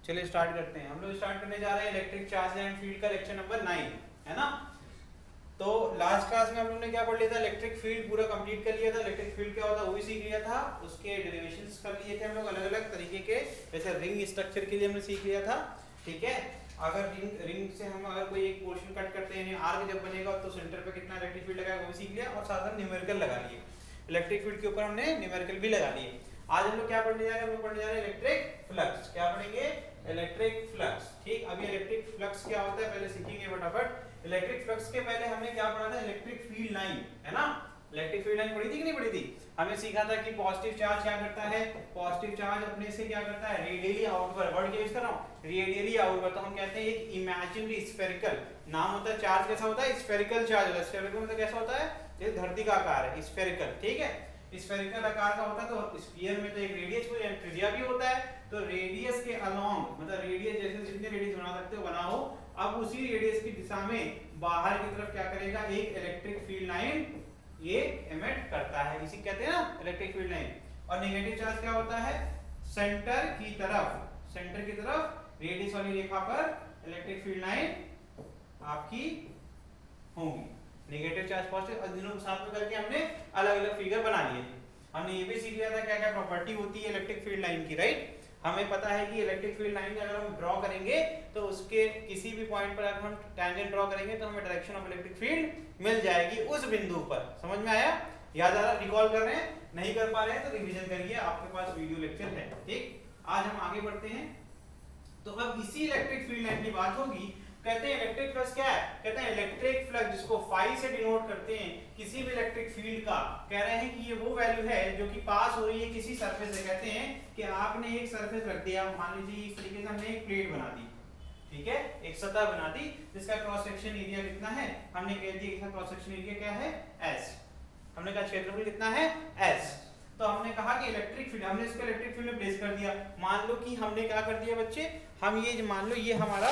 चलिए स्टार्ट करते हैं। हम लोग स्टार्ट करने जा रहे हैं इलेक्ट्रिक चार्ज एंड फील्ड का लेक्चर नंबर 9, है ना। तो लास्ट क्लास में हम लोग ने क्या पढ़ लिया था, इलेक्ट्रिक फील्ड पूरा कंप्लीट कर लिया था। इलेक्ट्रिक फील्ड क्या होता है वो भी सीख लिया था, उसके डेरिवेशंस कर लिए थे हम लोग अलग अलग तरीके के, जैसे रिंग स्ट्रक्चर के लिए हमने सीख लिया था, ठीक है। अगर रिंग से हम अगर कोई एक पोर्शन कट करते हैं, आर्क जब बनेगा तो सेंटर पे कितना इलेक्ट्रिक फील्ड लगाएगा वो भी सीख लिया, और साथ में न्यूमेरिकल लगा लिए। इलेक्ट्रिक फील्ड के ऊपर हमने न्यूमेरिकल भी लगा लिए। आज हम लोग क्या पढ़ने जा रहे हैं, हम लोग पढ़ने जा रहे हैं इलेक्ट्रिक फ्लक्स। क्या पढ़ेंगे? इलेक्ट्रिक फ्लक्स, ठीक। अभी इलेक्ट्रिक फ्लक्स क्या होता है पहले सीखेंगे फटाफट। इलेक्ट्रिक फ्लक्स के पहले हमने क्या पढ़ा था, इलेक्ट्रिक फील्ड लाइन, है ना। इलेक्ट्रिक फील्ड लाइन पढ़ी थी कि नहीं पढ़ी थी? हमने सीखा था कि पॉजिटिव चार्ज क्या करता है, पॉजिटिव चार्ज अपने से क्या करता है, रेडियली आउटवर्ड। वर्ड क्या यूज कर रहा हूं, रेडियली आउटवर्ड। तो हम कहते हैं एक इमेजिनरी स्फेरिकल नाम होता है चार्ज, कैसा होता है, स्फेरिकल चार्ज होता है। स्फेरिकल मतलब कैसा होता है, ये धरती का आकार है, स्फेरिकल, ठीक है। स्फेरिकल आकार का होता है, तो स्फीयर में तो एक रेडियस भी त्रिज्या भी होता है, तो रेडियस के अलोंग मतलब रेडियस जैसे जितने रेडियस बना सकते हो बनाओ। अब उसी रेडियस की दिशा में बाहर की तरफ क्या करेगा, एक इलेक्ट्रिक फील्ड लाइन ये एमिट करता है, इसी कहते हैं ना इलेक्ट्रिक फील्ड लाइन। और नेगेटिव चार्ज क्या होता है, सेंटर की तरफ रेडियस वाली रेखा पर इलेक्ट्रिक फील्ड लाइन आपकी होगी। नेगेटिव चार्ज पॉजिटिव, और दोनों को साथ में करके हमने अलग अलग फिगर बना लिए थे। हमने ये भी सीख लिया था क्या क्या प्रॉपर्टी होती है इलेक्ट्रिक फील्ड लाइन की, राइट। हमें पता है कि इलेक्ट्रिक फील्ड लाइन अगर हम ड्रॉ करेंगे तो उसके किसी भी पॉइंट पर अगर हम टैंजेंट ड्रॉ करेंगे तो हमें डायरेक्शन ऑफ इलेक्ट्रिक फील्ड मिल जाएगी उस बिंदु पर। समझ में आया? याद आ रहा, रिकॉल कर रहे हैं, नहीं कर पा रहे हैं तो रिवीजन करिए, आपके पास वीडियो लेक्चर है, ठीक। आज हम आगे बढ़ते हैं। तो अब इसी इलेक्ट्रिक फील्ड लाइन की बात होगी। कहते हैं इलेक्ट्रिक फ्लक्स क्या है, कहते हैं इलेक्ट्रिक फ्लक्स जिसको फाई से डिनोट करते हैं किसी भी इलेक्ट्रिक फील्ड का, कह रहे हैं कि ये वो वैल्यू है जो कि पास हो रही है किसी सरफेस से। कहते हैं कि आपने एक सरफेस रख दिया, मान लीजिए इस तरीके से हमने एक प्लेट बना दी, ठीक है, एक सतह बना दी जिसका क्रॉस सेक्शन एरिया कितना है, हमने कह दिया इसका क्रॉस सेक्शन एरिया क्या है, s। हमने कहा क्षेत्रफल कितना है, s। तो हमने कहा कि इलेक्ट्रिक फील्ड, हमने इसको इलेक्ट्रिक फील्ड में प्लेस कर दिया। मान लो कि हमने क्या कर दिया बच्चे, हम ये मान लो ये हमारा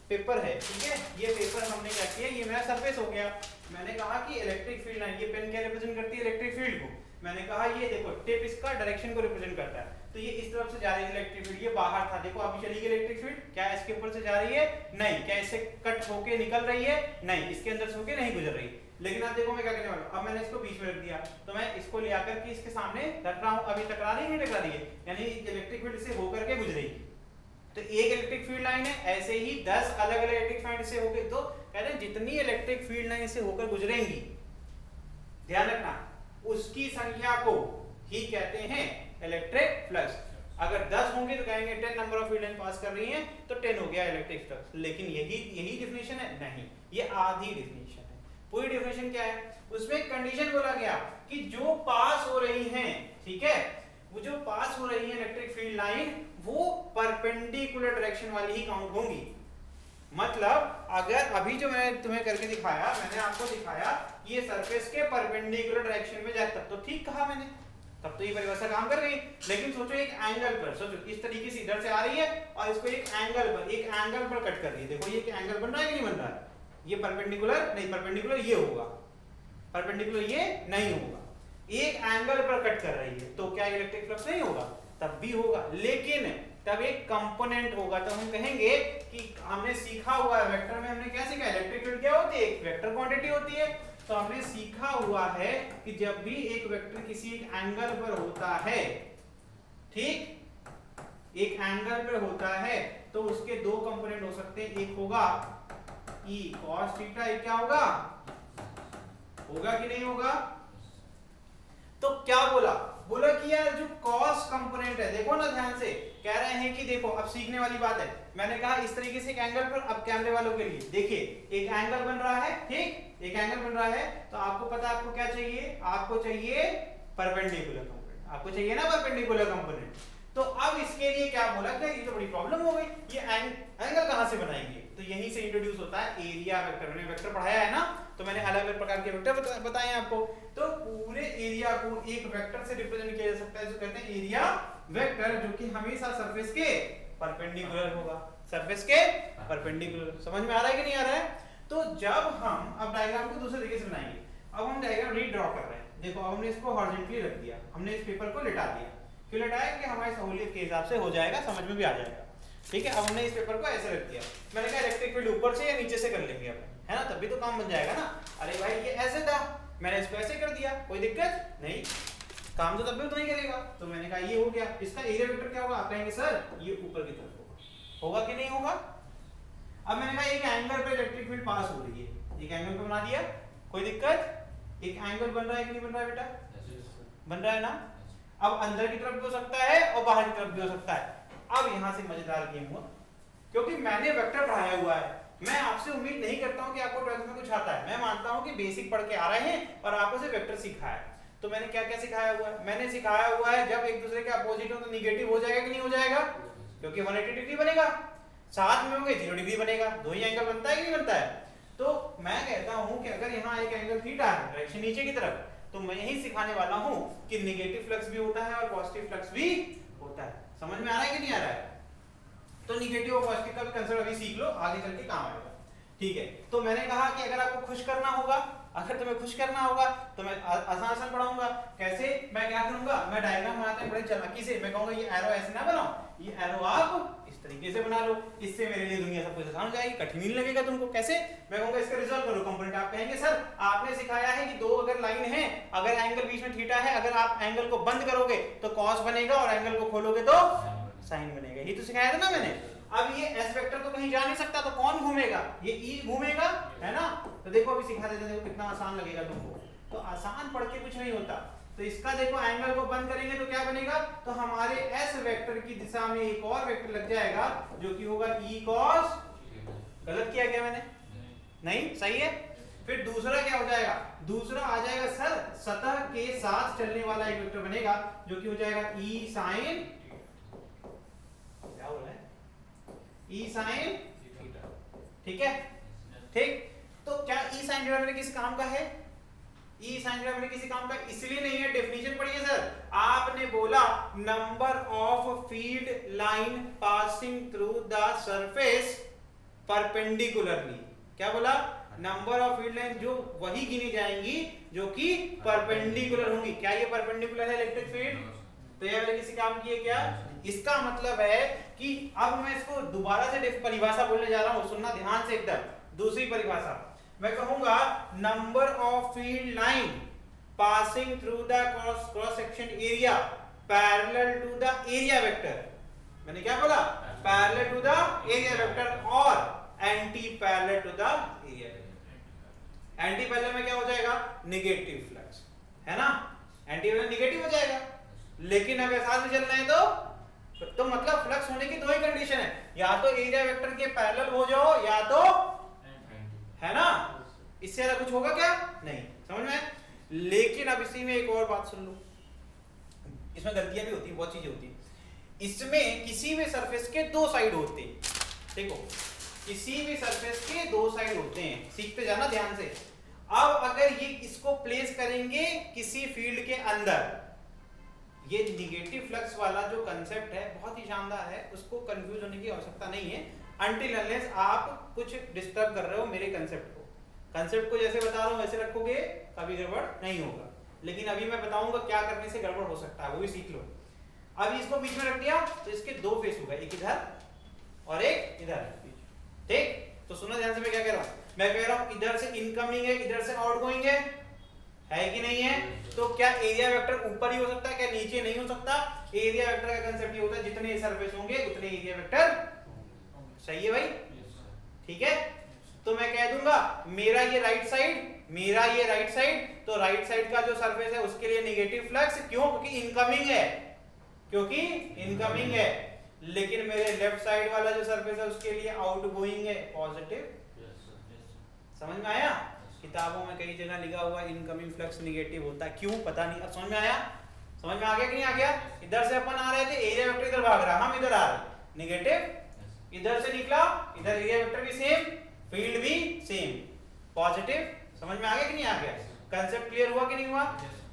पेपर है, ठीक है, ये पेपर हमने क्या किया, ये मेरा सरफेस हो गया। मैंने कहा कि इलेक्ट्रिक फील्ड लाइन, ये पेन क्या रिप्रेजेंट करती है, इलेक्ट्रिक फील्ड को। मैंने कहा ये देखो टिप इसका डायरेक्शन को रिप्रेजेंट करता है, तो ये इस तरफ से जा रही है इलेक्ट्रिक फील्ड, ये बाहर था, देखो अभी चली गई इलेक्ट्रिक फील्ड, क्या इसके ऊपर से जा रही है, नहीं। क्या इससे कट होके निकल रही है, नहीं। इसके अंदर से होके नहीं गुजर रही। लेकिन अब देखो मैं क्या करने वाला हूं, अब मैंने इसको बीच में रख दिया, तो मैं इसको ले आकर के इसके सामने रख रहा हूं। अभी टकरा रही है, नहीं टकरा रही है, यानी इलेक्ट्रिक फील्ड से होकर के गुजरेगी। तो एक इलेक्ट्रिक फील्ड लाइन है, ऐसे ही 10 अलग अलग इलेक्ट्रिक फील्ड से होकर, तो कहते हैं जितनी इलेक्ट्रिक फील्ड लाइन से होकर गुजरेंगी, ध्यान रखना, उसकी संख्या को ही कहते हैं इलेक्ट्रिक फ्लक्स। अगर 10 होंगे तो कहेंगे 10 नंबर ऑफ फील्ड लाइन पास कर रही हैं तो 10 हो गया इलेक्ट्रिक फ्लक्स। लेकिन यही डेफिनेशन है? नहीं, ये आधी डेफिनेशन है। पूरी डेफिनेशन क्या है, उसमें कंडीशन बोला गया कि जो पास हो रही हैं, ठीक है, वो जो पास हो रही है इलेक्ट्रिक फील्ड लाइन वो परपेंडिकुलर डायरेक्शन वाली ही काउंट होंगी। मतलब अगर अभी जो मैंने तुम्हें करके दिखाया, मैंने आपको दिखाया ये सरफेस के परपेंडिकुलर डायरेक्शन में जाए तब तो ठीक कहा मैंने, तब तो ये परिभाषा काम कर रही। लेकिन सोचो एक एंगल पर, सोचो इस तरीके से इधर से आ रही है और इसको एक एंगल पर कट कर रही है। देखो ये एक एंगल बन रहा है कि नहीं बन रहा है, ये परपेंडिकुलर नहीं, परपेंडिकुलर ये होगा, परपेंडिकुलर ये नहीं होगा। एक एंगल पर कट कर रही है तो क्या इलेक्ट्रिक फ्लक्स नहीं होगा? तब भी होगा, लेकिन तब एक कंपोनेंट होगा। तो हम कहेंगे कि हमने सीखा हुआ है वेक्टर में, हमने क्या सीखा, इलेक्ट्रिक फील्ड क्या होती है, एक वेक्टर क्वांटिटी होती है। तो हमने सीखा हुआ है कि जब भी एक वेक्टर किसी एक एंगल पर होता है, ठीक, एक एंगल पर होता है तो उसके दो कंपोनेंट हो सकते हैं, एक होगा e cos थीटा, एक क्या होगा कि नहीं होगा। तो क्या बोला कि यार जो cos कंपोनेंट है, देखो ना ध्यान से, कह रहे हैं कि देखो अब सीखने वाली बात है। मैंने कहा इस तरीके से एक एंगल पर, अब कैमरे वालों के लिए देखिए एक एंगल बन रहा है, ठीक, एक एंगल बन रहा है, तो आपको पता आपको क्या चाहिए, आपको चाहिए परपेंडिकुलर कंपोनेंट, आपको चाहिए ना परपेंडिकुलर कंपोनेंट। तो अब इसके लिए क्या बोला कि ये तो बड़ी प्रॉब्लम हो गई, ये एंगल कहां से बनाएंगे, तो यहीं से इंट्रोड्यूस होता है एरिया वेक्टर। मैंने वेक्टर पढ़ाया है ना, तो मैंने अलग अलग प्रकार के वेक्टर बताए हैं आपको। तो पूरे एरिया को एक वेक्टर से रिप्रेजेंट किया जा सकता है, जो कहते हैं एरिया वेक्टर, जो कि हमेशा सरफेस के परपेंडिकुलर होगा, सरफेस के परपेंडिकुलर। समझ में आ रहा है कि नहीं आ रहा है? तो जब हम अब डायग्राम को दूसरे तरीके से बनाएंगे, अब हम डायग्राम रीड्रॉ कर रहे हैं। देखो अब हमने इसको हॉरिजॉन्टली रख दिया, हमने इस पेपर को लिटा दिया। क्यों लिटाया? कि हमारी सहूलियत के हिसाब से हो जाएगा, समझ में भी आ जाएगा। ठीक है, अब हमने इस पेपर को ऐसे रख दिया, मैंने कहा इलेक्ट्रिक फील्ड ऊपर से या नीचे से कर लेंगे अपन, है ना, तभी तो काम बन जाएगा ना। अरे भाई ये ऐसे था, मैंने इसको ऐसे कर दिया, कोई दिक्कत नहीं, काम तो तब भी उतना ही करेगा। तो मैंने कहा ये हो गया, इसका एरिया वेक्टर क्या होगा, आप कहेंगे सर ये ऊपर की तरफ होगा कि नहीं होगा। अब मैंने कहा एक एंगल पे इलेक्ट्रिक फील्ड पास हो रही है, एक एंगल पे बना दिया, कोई दिक्कत, एक एंगल बन रहा है कि नहीं बन रहा है बेटा, बन रहा है ना। अब अंदर की तरफ भी हो सकता है और बाहर की तरफ भी हो सकता है। अब यहां से मजेदार गेम हुआ, क्योंकि मैंने वेक्टर पढ़ाया हुआ है, मैं आपसे उम्मीद नहीं करता हूं कि आपको 12th में कुछ आता है, मैं मानता हूं कि बेसिक पढ़ के आ रहे हैं और आपको सिर्फ वेक्टर सिखाया है। तो मैंने क्या क्या सिखाया हुआ है, मैंने सिखाया हुआ है जब एक दूसरे के अपोजिट हो तो निगेटिव हो जाएगा कि नहीं हो जाएगा, क्योंकि 180 डिग्री बनेगा, साथ में होंगे 0 डिग्री बनेगा, दो ही एंगल बनता है कि नहीं बनता है। तो मैं कहता हूं कि अगर यहाँ एक एंगल थीटा है डायरेक्शन नीचे की तरफ, तो मैं यही सिखाने वाला हूं कि नेगेटिव फ्लक्स भी होता है और पॉजिटिव फ्लक्स भी होता है। समझ में आ रहा है कि नहीं आ रहा है। तो नेगेटिव और पॉजिटिव का भी कंसेप्ट अभी सीख लो, आगे चल के काम आएगा, ठीक है। तो मैंने कहा कि अगर आपको खुश करना होगा, अगर तुम्हें खुश करना होगा तो मैं आसान आसान पढ़ाऊंगा। कैसे, मैं क्या करूंगा, मैं डायग्राम बनाते हैं बड़े चालाकी से, मैं कहूंगा ये एरो ऐसे ना बनाओ, ये एरो आप इस तरीके से बना लो, इससे मेरे लिए दुनिया सब कुछ आसान हो जाएगी, कठिन नहीं लगेगा तुमको। कैसे, मैं कहूंगा इसका रिजल्व करो कंपोनेंट, आप कहेंगे सर आपने सिखाया है कि दो अगर लाइन है, अगर एंगल बीच में थीटा है, अगर आप एंगल को बंद करोगे तो कॉस बनेगा और एंगल को खोलोगे तो साइन बनेगा, ये तो सिखाया था ना मैंने। अब ये एस वेक्टर तो कहीं जा नहीं सकता, तो कौन घूमेगा, ये ई घूमेगा, है ना। तो देखो अभी सिखा देते हैं, देखो कितना आसान लगेगा तुमको। तो आसान पढ़ के कुछ नहीं होता। तो इसका देखो एंगल को बंद करेंगे तो क्या बनेगा, तो हमारे एस वेक्टर की दिशा में एक और वेक्टर लग जाएगा जो कि होगा ई कॉस, गलत किया क्या मैंने, नहीं सही है। फिर दूसरा क्या हो जाएगा, दूसरा आ जाएगा सर सतह के साथ चलने वाला एक वेक्टर बनेगा जो कि हो जाएगा ई साइन, क्या हो रहा है, ई साइन थीटा, ठीक है, ठीक। तो क्या ई साइन थीटा मेरे किस काम का है, ई साइन थीटा मेरे किसी काम का इसलिए नहीं है, डेफिनेशन पढ़िए सर, आपने बोला number of field line passing through the surface perpendicularly, क्या बोला, नंबर ऑफ फील्ड लाइन जो वही गिनी जाएंगी जो कि परपेंडिकुलर होंगी। क्या ये परपेंडिकुलर है इलेक्ट्रिक फील्ड, तो ये वाले किसी काम की है क्या। इसका मतलब है कि अब मैं इसको दोबारा से परिभाषा बोलने जा रहा हूं, सुनना ध्यान से एकदम। दूसरी परिभाषा मैं कहूंगा number of field line passing through the cross section area parallel to the area vector, मैंने क्या बोला, parallel to the area vector और anti parallel to the area vector. Anti parallel में क्या हो जाएगा, नेगेटिव फ्लक्स, है ना, एंटी पैरेलल नेगेटिव हो जाएगा। लेकिन अगर साथ में चल रहे हैं तो मतलब फ्लक्स होने की दो ही कंडीशन है, या तो एरिया वेक्टर के पैरेलल हो जाओ या तो, है ना, इससे ज्यादा कुछ होगा क्या, नहीं, समझ में। लेकिन अब इसी में एक और बात सुन लो, इसमें गलतियां भी होती है, बहुत चीजें होती है। इसमें किसी भी सरफेस के दो साइड होते हैं, देखो किसी भी सरफेस के दो साइड होते हैं, सीखते जाना ध्यान से। अब अगर ये इसको प्लेस करेंगे किसी फील्ड के अंदर, ये नेगेटिव फ्लक्स वाला जो कंसेप्ट है बहुत ही शानदार है, उसको कंफ्यूज होने की आवश्यकता नहीं है अनटिल अनलेस आप कुछ डिस्टर्ब कर रहे हो मेरे कंसेप्ट को। कंसेप्ट को जैसे बता रहा हूं वैसे रखोगे कभी गड़बड़ नहीं होगा, लेकिन अभी मैं बताऊंगा क्या करने से गड़बड़ हो सकता है, वो भी सीख लो। अभी इसको बीच में रख दिया तो इसके दो फेस हो गए, एक इधर और एक इधर, ठीक। तो सुनो ध्यान से मैं क्या कह रहा हूं, मैं कह रहा हूं इधर से इनकमिंग है, इधर से आउटगोइंग है कि नहीं है। तो क्या एरिया वेक्टर ऊपर ही हो सकता है, क्या नीचे नहीं हो सकता। एरिया वेक्टर का कांसेप्ट ये होता है जितने सरफेस होंगे उतने एरिया वेक्टर, सही है भाई, ठीक है। तो मैं कह दूंगा मेरा ये राइट साइड, मेरा ये राइट साइड, तो राइट साइड का जो सरफेस है उसके लिए नेगेटिव फ्लक्स, क्यों, क्योंकि इनकमिंग है, क्योंकि इनकमिंग है। लेकिन मेरे लेफ्ट साइड वाला जो सरफेस है उसके लिए आउटगोइंग है, पॉजिटिव। समझ में आया, किताबों में कई जगह लिखा हुआ है इनकमिंग फ्लक्स नेगेटिव होता है, क्यों पता नहीं। अब समझ में आया, समझ में आ गया कि नहीं आ गया। इधर से अपन आ रहे थे, एरिया वेक्टर इधर भाग रहा, हम इधर आ रहे, नेगेटिव इधर से निकला, इधर एरिया वेक्टर भी सेम, फील्ड भी सेम, पॉजिटिव। समझ में आ गया कि नहीं आ गया, कंसेप्ट क्लियर हुआ कि नहीं हुआ।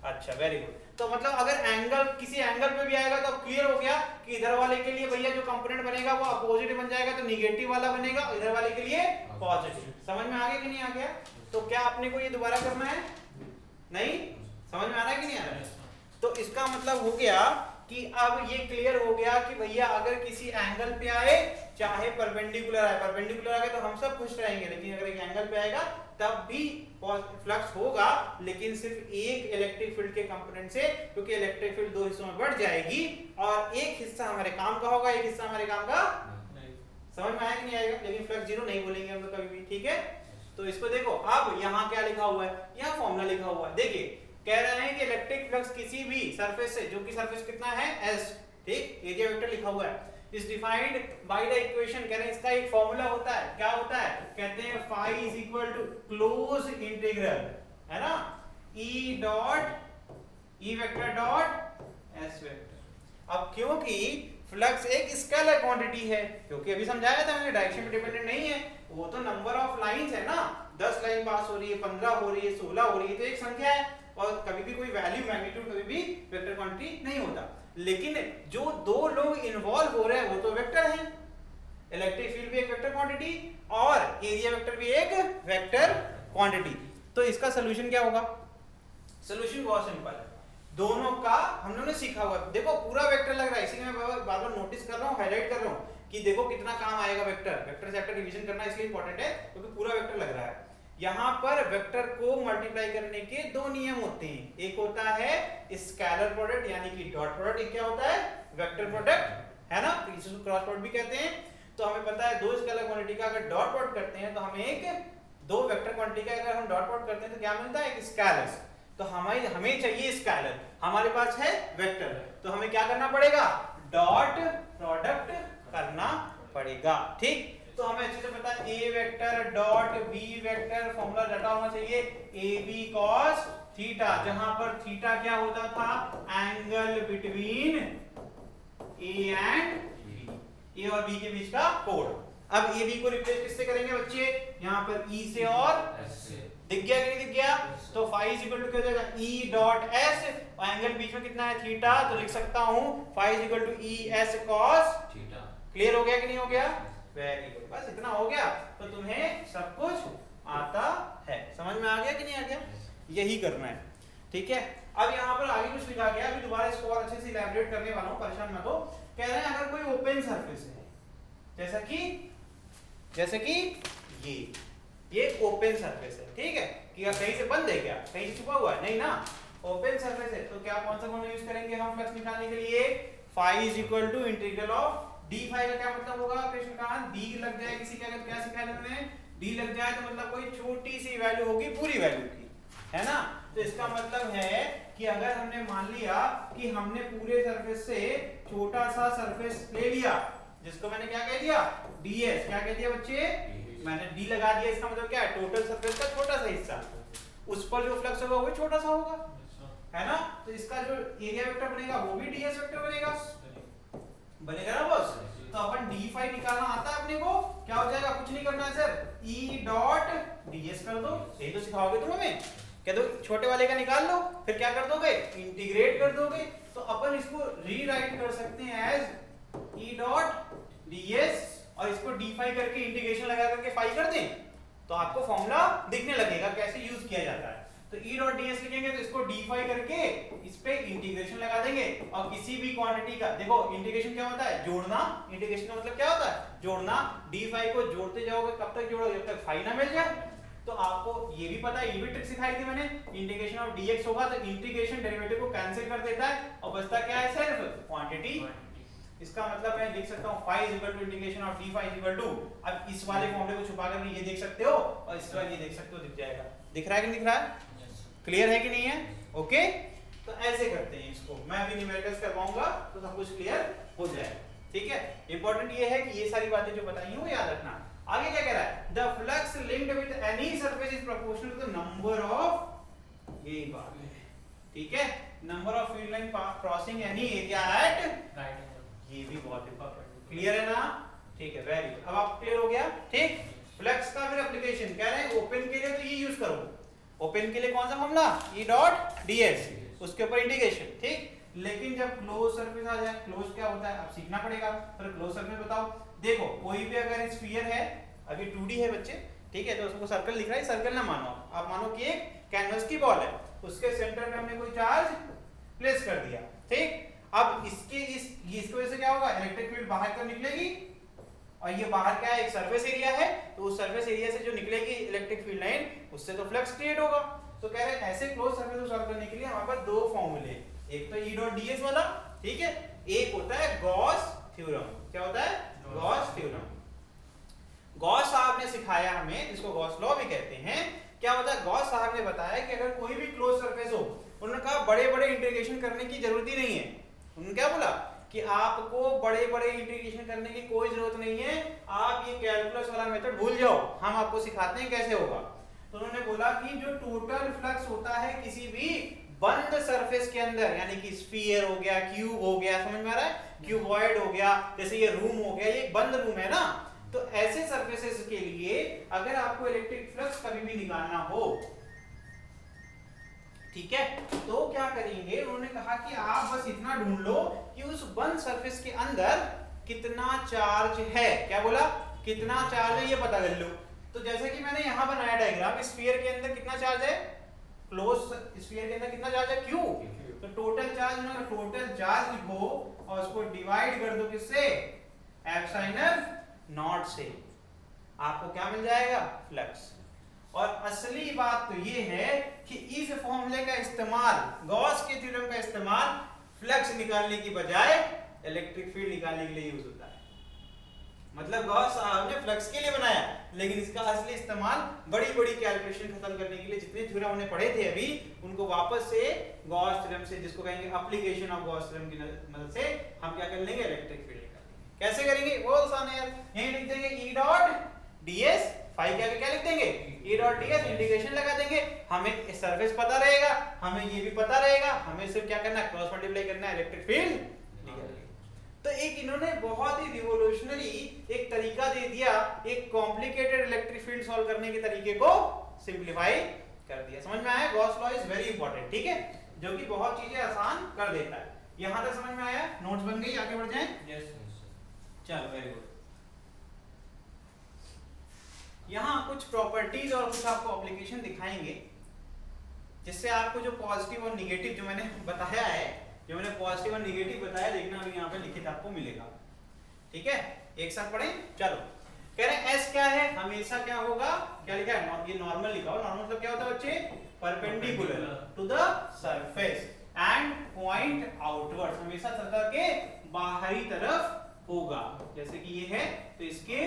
अच्छा वेरी गुड। तो मतलब अगर एंगल किसी एंगल पे भी आएगा तो अब क्लियर हो गया कि इधर वाले के लिए भैया जो कंपोनेंट बनेगा वो अपोजिट बन जाएगा, तो नेगेटिव वाला बनेगा, इधर वाले के लिए पॉजिटिव। समझ में आ गया कि नहीं आ गया। तो क्या आपने को ये दोबारा करना है, नहीं, समझ में आ रहा है कि नहीं आ रहा है। तो इसका मतलब हो गया कि अब ये क्लियर हो गया कि भैया अगर किसी एंगल पे आए चाहे परपेंडिकुलर आए, परपेंडिकुलर आ गए तो हम सब खुश रहेंगे, लेकिन अगर एक एंगल पे आएगा तब भी फ्लक्स होगा, लेकिन सिर्फ एक इलेक्ट्रिक फील्ड के कंपोनेंट से, क्योंकि इलेक्ट्रिक फील्ड दो हिस्सों में बढ़ जाएगी और एक हिस्सा हमारे काम का होगा, एक हिस्सा हमारे काम का नहीं। समझ में आया कि नहीं आएगा? लेकिन फ्लक्स जीरो नहीं बोलेंगे हम लोग कभी भी, ठीक है? तो इसको देखो, अब यहाँ क्या लिखा हुआ है, यहाँ फॉर्मूला लिखा हुआ है, देखिए कह रहे हैं कि इलेक्ट्रिक फ्लक्स किसी भी सरफेस से, जो कि सरफेस कितना है S, ठीक, एरिया वेक्टर लिखा हुआ है, is defined by the equation, कह रहे हैं इसका एक फॉर्मूला होता है, क्या होता है? कहते हैं phi is equal to close integral, है ना, E dot E vector dot S vector. अब क्योंकि फ्लक्स एक स्केलर क्वांटिटी है, क्योंकि अभी समझाया था मैंने, डायरेक्शन पे डिपेंडेंट नहीं है, वो तो नंबर ऑफ लाइंस है ना, 10 लाइन पास हो रही है, 15 हो रही है, 16 हो रही है, तो एक संख्या है और कभी भी कोई वैल्यू, मैग्नीट्यूड कभी भी वेक्टर क्वांटिटी नहीं होता। लेकिन जो दो लोग इन्वॉल्व हो रहे हैं वो तो वेक्टर हैं, इलेक्ट्रिक फील्ड भी एक वेक्टर क्वांटिटी और एरिया वेक्टर भी एक वेक्टर क्वांटिटी। तो इसका सॉल्यूशन क्या होगा? सॉल्यूशन बहुत सिंपल है, दोनों का हम लोगों ने सीखा हुआ, देखो पूरा वेक्टर लग रहा है, इसीलिए मैं बार-बार नोटिस कर रहा हूँ, हाईलाइट कर रहा हूँ कि देखो कितना काम आएगा वेक्टर, वेक्टर चैप्टर रिवीजन करना इसलिए इंपॉर्टेंट है क्योंकि पूरा वेक्टर लग रहा है। यहाँ पर वेक्टर को मल्टीप्लाई करने के दो नियम होते हैं, एक होता है स्केलर प्रोडक्ट यानी कि डॉट प्रोडक्ट, एक क्या होता है? वेक्टर प्रोडक्ट, है ना, इसको क्रॉस प्रोडक्ट भी कहते हैं। तो हमें पता है दो स्केलर क्वांटिटी का अगर डॉट प्रोडक्ट करते हैं तो हमें एक, दो वेक्टर क्वांटिटी का अगर हम डॉट प्रोडक्ट करते हैं तो क्या मिलता है? एक स्केलर। तो हमें चाहिए स्केलर, हमारे पास है वेक्टर, तो हमें क्या करना पड़ेगा? डॉट प्रोडक्ट करना पड़ेगा, ठीक। तो हमें अच्छे से पता है A vector dot B vector, formula रटा होना चाहिए ए बी कॉस थीटा, जहां पर थीटा क्या होता था? Angle between A and B, A और बी के बीच का कोण। अब ए बी को रिप्लेस किससे करेंगे बच्चे? यहाँ पर ई से और एस से, दिख गया कि नहीं दिख गया? तो फाई इज इक्वल टू क्या हो जाएगा? ई डॉट एस, और एंगल बीच में कितना है? थीटा, तो लिख सकता हूं phi is equal to E S cos theta. Clear हो गया कि नहीं हो गया? वेरी गुड, बस इतना हो गया तो तुम्हें सब कुछ आता है, समझ में आ गया कि नहीं आ गया? यही करना है, ठीक है। अब यहाँ पर आगे कुछ लिखा गया, अभी दोबारा इसको और अच्छे से इलैबोरेट करने वाला हूँ, परेशान मत हो। कह रहे हैं अगर कोई ओपन सरफेस है, जैसे कि ये ओपन सरफेस है, ठीक है, कि कहीं से बंद है क्या? कहीं से छुपा हुआ है? नहीं ना, ओपन सरफेस है, तो क्या कौन सा फॉर्मूला यूज करेंगे हम फ्लक्स निकालने के लिए? Phi is equal to integral of d phi का क्या मतलब होगा कृष्णकांत? डी लग जाए किसी का, अगर क्या सिखाया था मैंने, डी लग जाए तो मतलब कोई छोटी सी वैल्यू होगी पूरी वैल्यू की, है ना। तो इसका मतलब है कि अगर हमने मान लिया कि हमने पूरे सरफेस से छोटा सा सरफेस ले लिया, जिसको मैंने क्या कह दिया? डीएस। क्या कह दिया बच्चे? मैंने डी लगा दिया, इसका मतलब क्या है? टोटल सरफेस का छोटा सा हिस्सा, उस पर जो फ्लक्स होगा वो छोटा सा होगा, है ना। तो इसका जो एरिया वेक्टर बनेगा वो भी डीएस वेक्टर बनेगा ना बॉस। तो अपन डी फाई निकालना आता है अपने को, क्या हो जाएगा? कुछ नहीं करना है सर, ई डॉट डीएस कर दो, यही तो सिखाओगे तुम हमें, कह दो छोटे वाले का निकाल लो, फिर क्या कर दोगे? इंटीग्रेट कर दोगे। तो अपन इसको रीराइट कर सकते हैं एज ई डॉट डीएस, और इसको डी फाई करके इंटीग्रेशन लगा करके फाई कर दें तो आपको फॉर्मूला दिखने लगेगा कैसे यूज किया जाता है। तो E डॉट ds लिखेंगे तो इसको डी फाई करके इस पे इंटीग्रेशन लगा देंगे, और किसी भी क्वांटिटी का, देखो इंटीग्रेशन क्या होता है? जोड़ना। इंटीग्रेशन का मतलब क्या होता है? जोड़ना। डी फाई को जोड़ते जाओगे, कब तक जोड़ोगे? जब तक फाई ना मिल जाए। तो आपको ये भी पता है, ये भी ट्रिक सिखाई थी मैंने, इंटीग्रेशन ऑफ dx होगा तो इंटीग्रेशन डेरिवेटिव को कैंसिल कर देता है और बचता क्या है? सिर्फ क्वांटिटी। इसका मतलब मैं लिख सकता हूं phi is equal to integration of d phi is equal to, अब इस वाले फॉर्मूले को छुपा कर ये देख सकते हो और इस वाले ये देख सकते हो, दिख जाएगा। दिख रहा है कि नहीं दिख रहा है? क्लियर है कि नहीं है? ओके, तो ऐसे करते हैं इसको, मैं अभी न्यूमेरिकल्स करवाऊंगा तो सब कुछ क्लियर हो जाएगा, ठीक है। इंपॉर्टेंट ये है कि ये सारी बातें जो बताई हैं वो याद रखना। आगे क्या कह रहा है? The flux linked with any surface is proportional to the number of, यही बात है, ठीक है, number of field line crossing any area at right angle. ये भी बहुत इंपॉर्टेंट, क्लियर है ना? ठीक है, वेरी गुड। अब आप क्लियर हो गया, ठीक। फ्लक्स का फिर एप्लीकेशन कह रहे हैं ओपन के लिए तो ये यूज करो, ओपन के लिए कौन सा फॉर्मूला? E डॉट ds, उसके ऊपर इंटीग्रेशन, ठीक। लेकिन जब क्लोज सरफेस आ जाए, क्लोज क्या होता है अब सीखना पड़ेगा। फिर क्लोज सरफेस बताओ, देखो कोई भी अगर स्फीयर है, अभी 2D है बच्चे, ठीक है, तो उसको सर्कल लिख रहा है, सर्कल ना मानो आप मानो कि एक कैनवस की बॉल है, उसके सेंटर में हमने कोई चार्ज प्लेस कर दिया, ठीक। अब इसकी वजह से क्या होगा? इलेक्ट्रिक फील्ड बाहर की तरफ निकलेगी और ये बाहर क्या है, एक सरफेस एरिया है, तो उस सरफेस एरिया से जो निकलेगी इलेक्ट्रिक फील्ड लाइन, उससे तो फ्लक्स क्रिएट होगा। तो कह रहे हैं ऐसे क्लोज सरफेस को सॉल्व करने के लिए हमारे पास दो फॉर्मूले, एक तो E डॉट ds वाला, ठीक है, एक होता है गॉस थ्योरम। क्या होता है? Gauss theorem. गॉस साहब ने सिखाया हमें, जिसको गॉस लॉ भी कहते हैं। क्या होता है? गॉस साहब ने बताया कि अगर कोई भी क्लोज सरफेस हो, उन्होंने कहा बड़े बड़े इंटीग्रेशन करने की जरूरत ही नहीं है। उन्होंने क्या बोला कि आपको बड़े बड़े इंटीग्रेशन करने की कोई जरूरत नहीं है, आप ये कैलकुलस वाला मेथड भूल जाओ, हम आपको सिखाते हैं कैसे होगा। तो उन्होंने बोला कि जो टोटल फ्लक्स होता है किसी भी बंद सरफेस के अंदर, यानी कि स्फीयर हो गया, क्यूब हो गया, समझ में आ रहा है, क्यूबॉइड हो गया, जैसे ये रूम हो गया, ये बंद रूम है ना, तो ऐसे सरफेसेस के लिए अगर आपको इलेक्ट्रिक फ्लक्स कभी भी निकालना हो, ठीक है, तो क्या करेंगे, उन्होंने कहा कि आप बस इतना ढूंढ लो कि उस बंद सरफेस के अंदर कितना चार्ज है। क्या बोला? कितना चार्ज है ये पता कर लो। तो जैसे कि मैंने यहां बनाया डायग्राम, स्फीयर के अंदर कितना चार्ज है, क्लोज स्फीयर के अंदर कितना चार्ज है, क्यू। तो टोटल चार्ज ना, टोटल चार्ज लिखो और उसको डिवाइड कर दो किससे, एप्सिलॉन नॉट से, आपको क्या मिल जाएगा, फ्लक्स। और असली बात तो ये है कि इस फॉर्मूले का इस्तेमाल, गॉस के थ्योरम का इस्तेमाल फ्लक्स निकालने की बजाय इलेक्ट्रिक फील्ड निकालने के लिए यूज होता है। मतलब गॉस साहब ने फ्लक्स के लिए बनाया, लेकिन इसका असली इस्तेमाल बड़ी बड़ी कैलकुलेशन खत्म करने के लिए, जितने थ्योरम हमने पढ़े थे अभी, उनको वापस से गॉस थ्योरम से, जिसको कहेंगे एप्लीकेशन ऑफ गॉस थ्योरम की मदद से हम क्या कर लेंगे, इलेक्ट्रिक फील्ड निकालेंगे। कैसे करेंगे वो आसान है यार, यहीं लिख देंगे E डॉट ds, फाई के आगे क्या लिख देंगे, E डॉट ds, इंटीग्रेशन लगा देंगे, हमें सरफेस पता रहेगा, हमें ये भी पता रहेगा, हमें सिर्फ क्या करना है, क्रॉस मल्टीप्लाई करना है, इलेक्ट्रिक फील्ड निकालेंगे। तो एक इन्होंने बहुत ही रिवोल्यूशनरी एक तरीका दे दिया, एक कॉम्प्लिकेटेड इलेक्ट्रिक फील्ड सॉल्व करने के तरीके को सिंपलीफाई कर दिया। समझ में आया? Gauss law is very important, ठीक है, जो कि बहुत चीजें आसान कर देता है। यहां तक समझ में आया? नोट्स बन गई, आगे बढ़ जाएं? यस चलो, वेरी गुड। यहाँ कुछ प्रॉपर्टीज और कुछ आपको एप्लीकेशन दिखाएंगे, जिससे आपको जो पॉजिटिव और निगेटिव जो मैंने बताया है, जो मैंने पॉजिटिव और निगेटिव बताया, देखना अभी यहाँ पे लिखित आपको मिलेगा, ठीक है, एक साथ पढ़ें। चलो, कह रहे हैं S क्या है, हमेशा क्या होगा, क्या लिखा है, ये नॉर्मल लिखा हो। नॉर्मल मतलब क्या होता है बच्चे, perpendicular to the surface and point outward, हमेशा सतह के बाहरी तरफ होगा। जैसे कि ये है तो इसके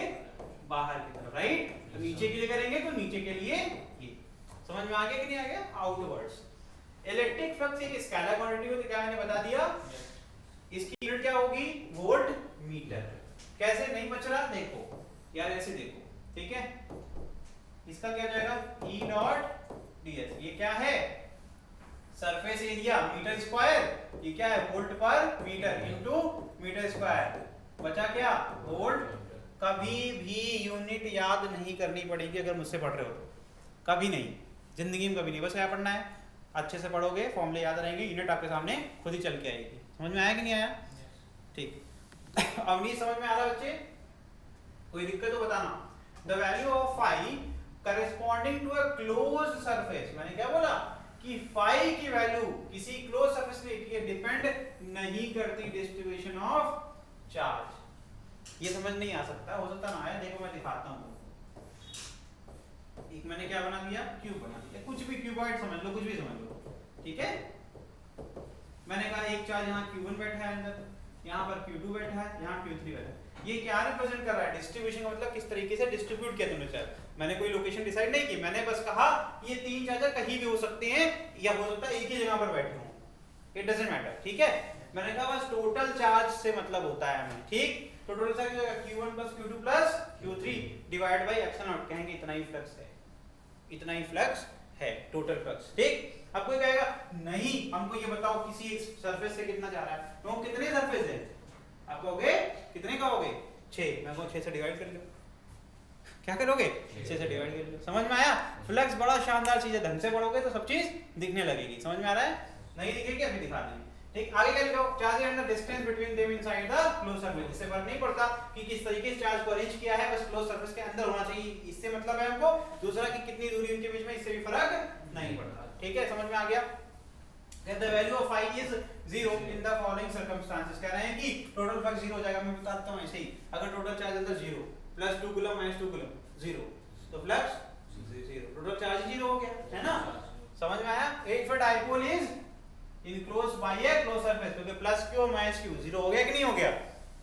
बाहर की तरफ, राइट। तो नीचे के लिए करेंगे तो नीचे के लिए ये, समझ में आ गया कि नहीं आ गया, आउटवर्ड्स। इलेक्ट्रिक फ्लक्स एक स्केलर क्वांटिटी होती है, क्या मैंने बता दिया, इसकी यूनिट क्या होगी, वोल्ट मीटर। कैसे, नहीं बच रहा, देखो यार, ऐसे देखो, ठीक है, इसका क्या जाएगा, E डॉट ds, ये क्या है, सरफेस एरिया मीटर स्क्वायर, ये क्या है, वोल्ट पर मीटर इनटू मीटर स्क्वायर, बचा क्या, वोल्ट। कभी भी यूनिट याद नहीं करनी पड़ेगी अगर मुझसे पढ़ रहे हो तो, कभी नहीं, जिंदगी में कभी नहीं, बस क्या पढ़ना है, अच्छे से पढ़ोगे, फॉर्मूले याद रहेंगे, यूनिट आपके सामने खुद ही चल के आएगी। समझ में आया कि नहीं आया? ठीक। अब नहीं समझ में आ रहा बच्चे, कोई दिक्कत तो बताना। The value of phi corresponding to a closed surface, मैंने क्या बोला कि फाई की वैल्यू किसी क्लोज सरफेस पे डिपेंड नहीं करती डिस्ट्रीब्यूशन ऑफ चार्ज। ये समझ नहीं आ सकता, हो सकता ना आया, देखो मैं दिखाता हूँ। एक मैंने क्या बना दिया, क्यूब बना दिया, कुछ भी क्यूबॉइड समझ लो, कुछ भी समझ लो, ठीक है। मैंने कहा एक चार्ज यहाँ Q1 बैठा है अंदर, यहाँ पर Q2 बैठा है, यहाँ Q3 बैठा है। ये क्या रिप्रेजेंट कर रहा है, डिस्ट्रीब्यूशन का मतलब किस तरीके से डिस्ट्रीब्यूट किया तुमने चार्ज। मैंने कोई लोकेशन डिसाइड नहीं की, मैंने बस कहा ये तीन चार्जर कहीं भी हो सकते हैं, या हो सकता है एक ही जगह पर बैठे हों, इट डजंट मैटर, ठीक है। मैंने कहा बस टोटल चार्ज से मतलब होता है हमें, ठीक। तो टोटल चार्ज होगा Q1 plus Q2 plus Q3 divide by epsilon not, कहेंगे इतना ही फ्लक्स है, इतना ही फ्लक्स है, टोटल फ्लक्स, ठीक। अब कोई कहेगा नहीं, हमको ये बताओ किसी एक सरफेस से कितना जा रहा है, तो कितने सरफेस है, आप कहोगे कितने कहोगे, 6, मैं कहूँ 6 से डिवाइड कर लो, क्या करोगे, 6 से डिवाइड कर लो। समझ में आया? फ्लक्स बड़ा शानदार चीज है, ढंग से पढ़ोगे तो सब चीज दिखने लगेगी। समझ में आ रहा है? नहीं दिखेगी अभी दिखा देंगे, ठीक। आगे क्या लिखो, charge and the distance between them inside the close surface. इससे फर्क नहीं पड़ता कि किस तरीके से चार्ज को अरेंज किया है, बस क्लोज सरफेस के अंदर होना चाहिए, इससे मतलब है हमको। दूसरा कि कितनी दूरी उनके बीच में, इससे भी फर्क नहीं पड़ता, ठीक है। समझ में आ गया? the value of phi is 0 in the following circumstances। कह रहे हैं कि टोटल फ्लक्स 0 हो जाएगा। मैं बताता हूं ऐसे ही, अगर टोटल चार्ज अंदर 0 प्लस 2 कूलम माइनस 2 कूलम 0 तो फ्लक्स 0, टोटल चार्ज 0 हो गया, है ना? समझ में आया? If a dipole is enclosed bye A close surface, क्योंकि प्लस q और माइनस q 0 हो गया कि नहीं हो गया,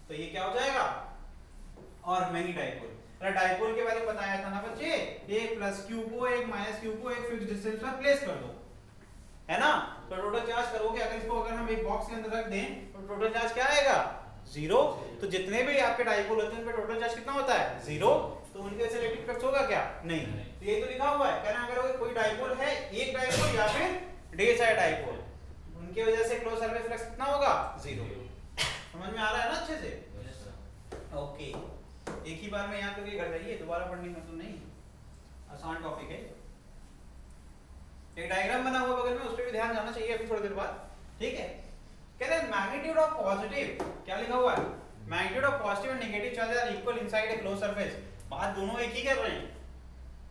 तो ये क्या हो जाएगा? और मैनी डाइपोल। डाइपोल के बारे में बताया था ना बच्चे, एक प्लस q को एक माइनस q को एक फिक्स्ड डिस्टेंस पर प्लेस कर दो, है ना? तो टोटल चार्ज करोगे, अगर इसको अगर हम एक बॉक्स के अंदर रख दें तो टोटल चार्ज क्या आएगा? 0। तो जितने भी आपके डाइपोल होते हैं उन पे टोटल चार्ज कितना होता है? 0। तो उनके से इलेक्ट्रिक फ्लक्स होगा क्या? नहीं। तो ये तो लिखा हुआ है, कहना अगर कोई डाइपोल है, एक डाइपोल या फिर ढेर सारे डाइपोल, उनकी वजह से क्लोज सरफेस फ्लक्स कितना होगा? 0। समझ में आ रहा है ना अच्छे से? ओके, एक ही बार में याद करके कर जाइए, दोबारा पढ़ने में तो नहीं, आसान टॉपिक है। एक डायग्राम बना हुआ बगल में, उस पे भी ध्यान जाना चाहिए अभी थोड़ी देर बाद, ठीक है? कह रहे हैं मैग्नीट्यूड ऑफ पॉजिटिव, क्या लिखा हुआ है? Magnitude of positive and negative charge are equal inside a close surface. बात दोनों एक ही कर रहे हैं,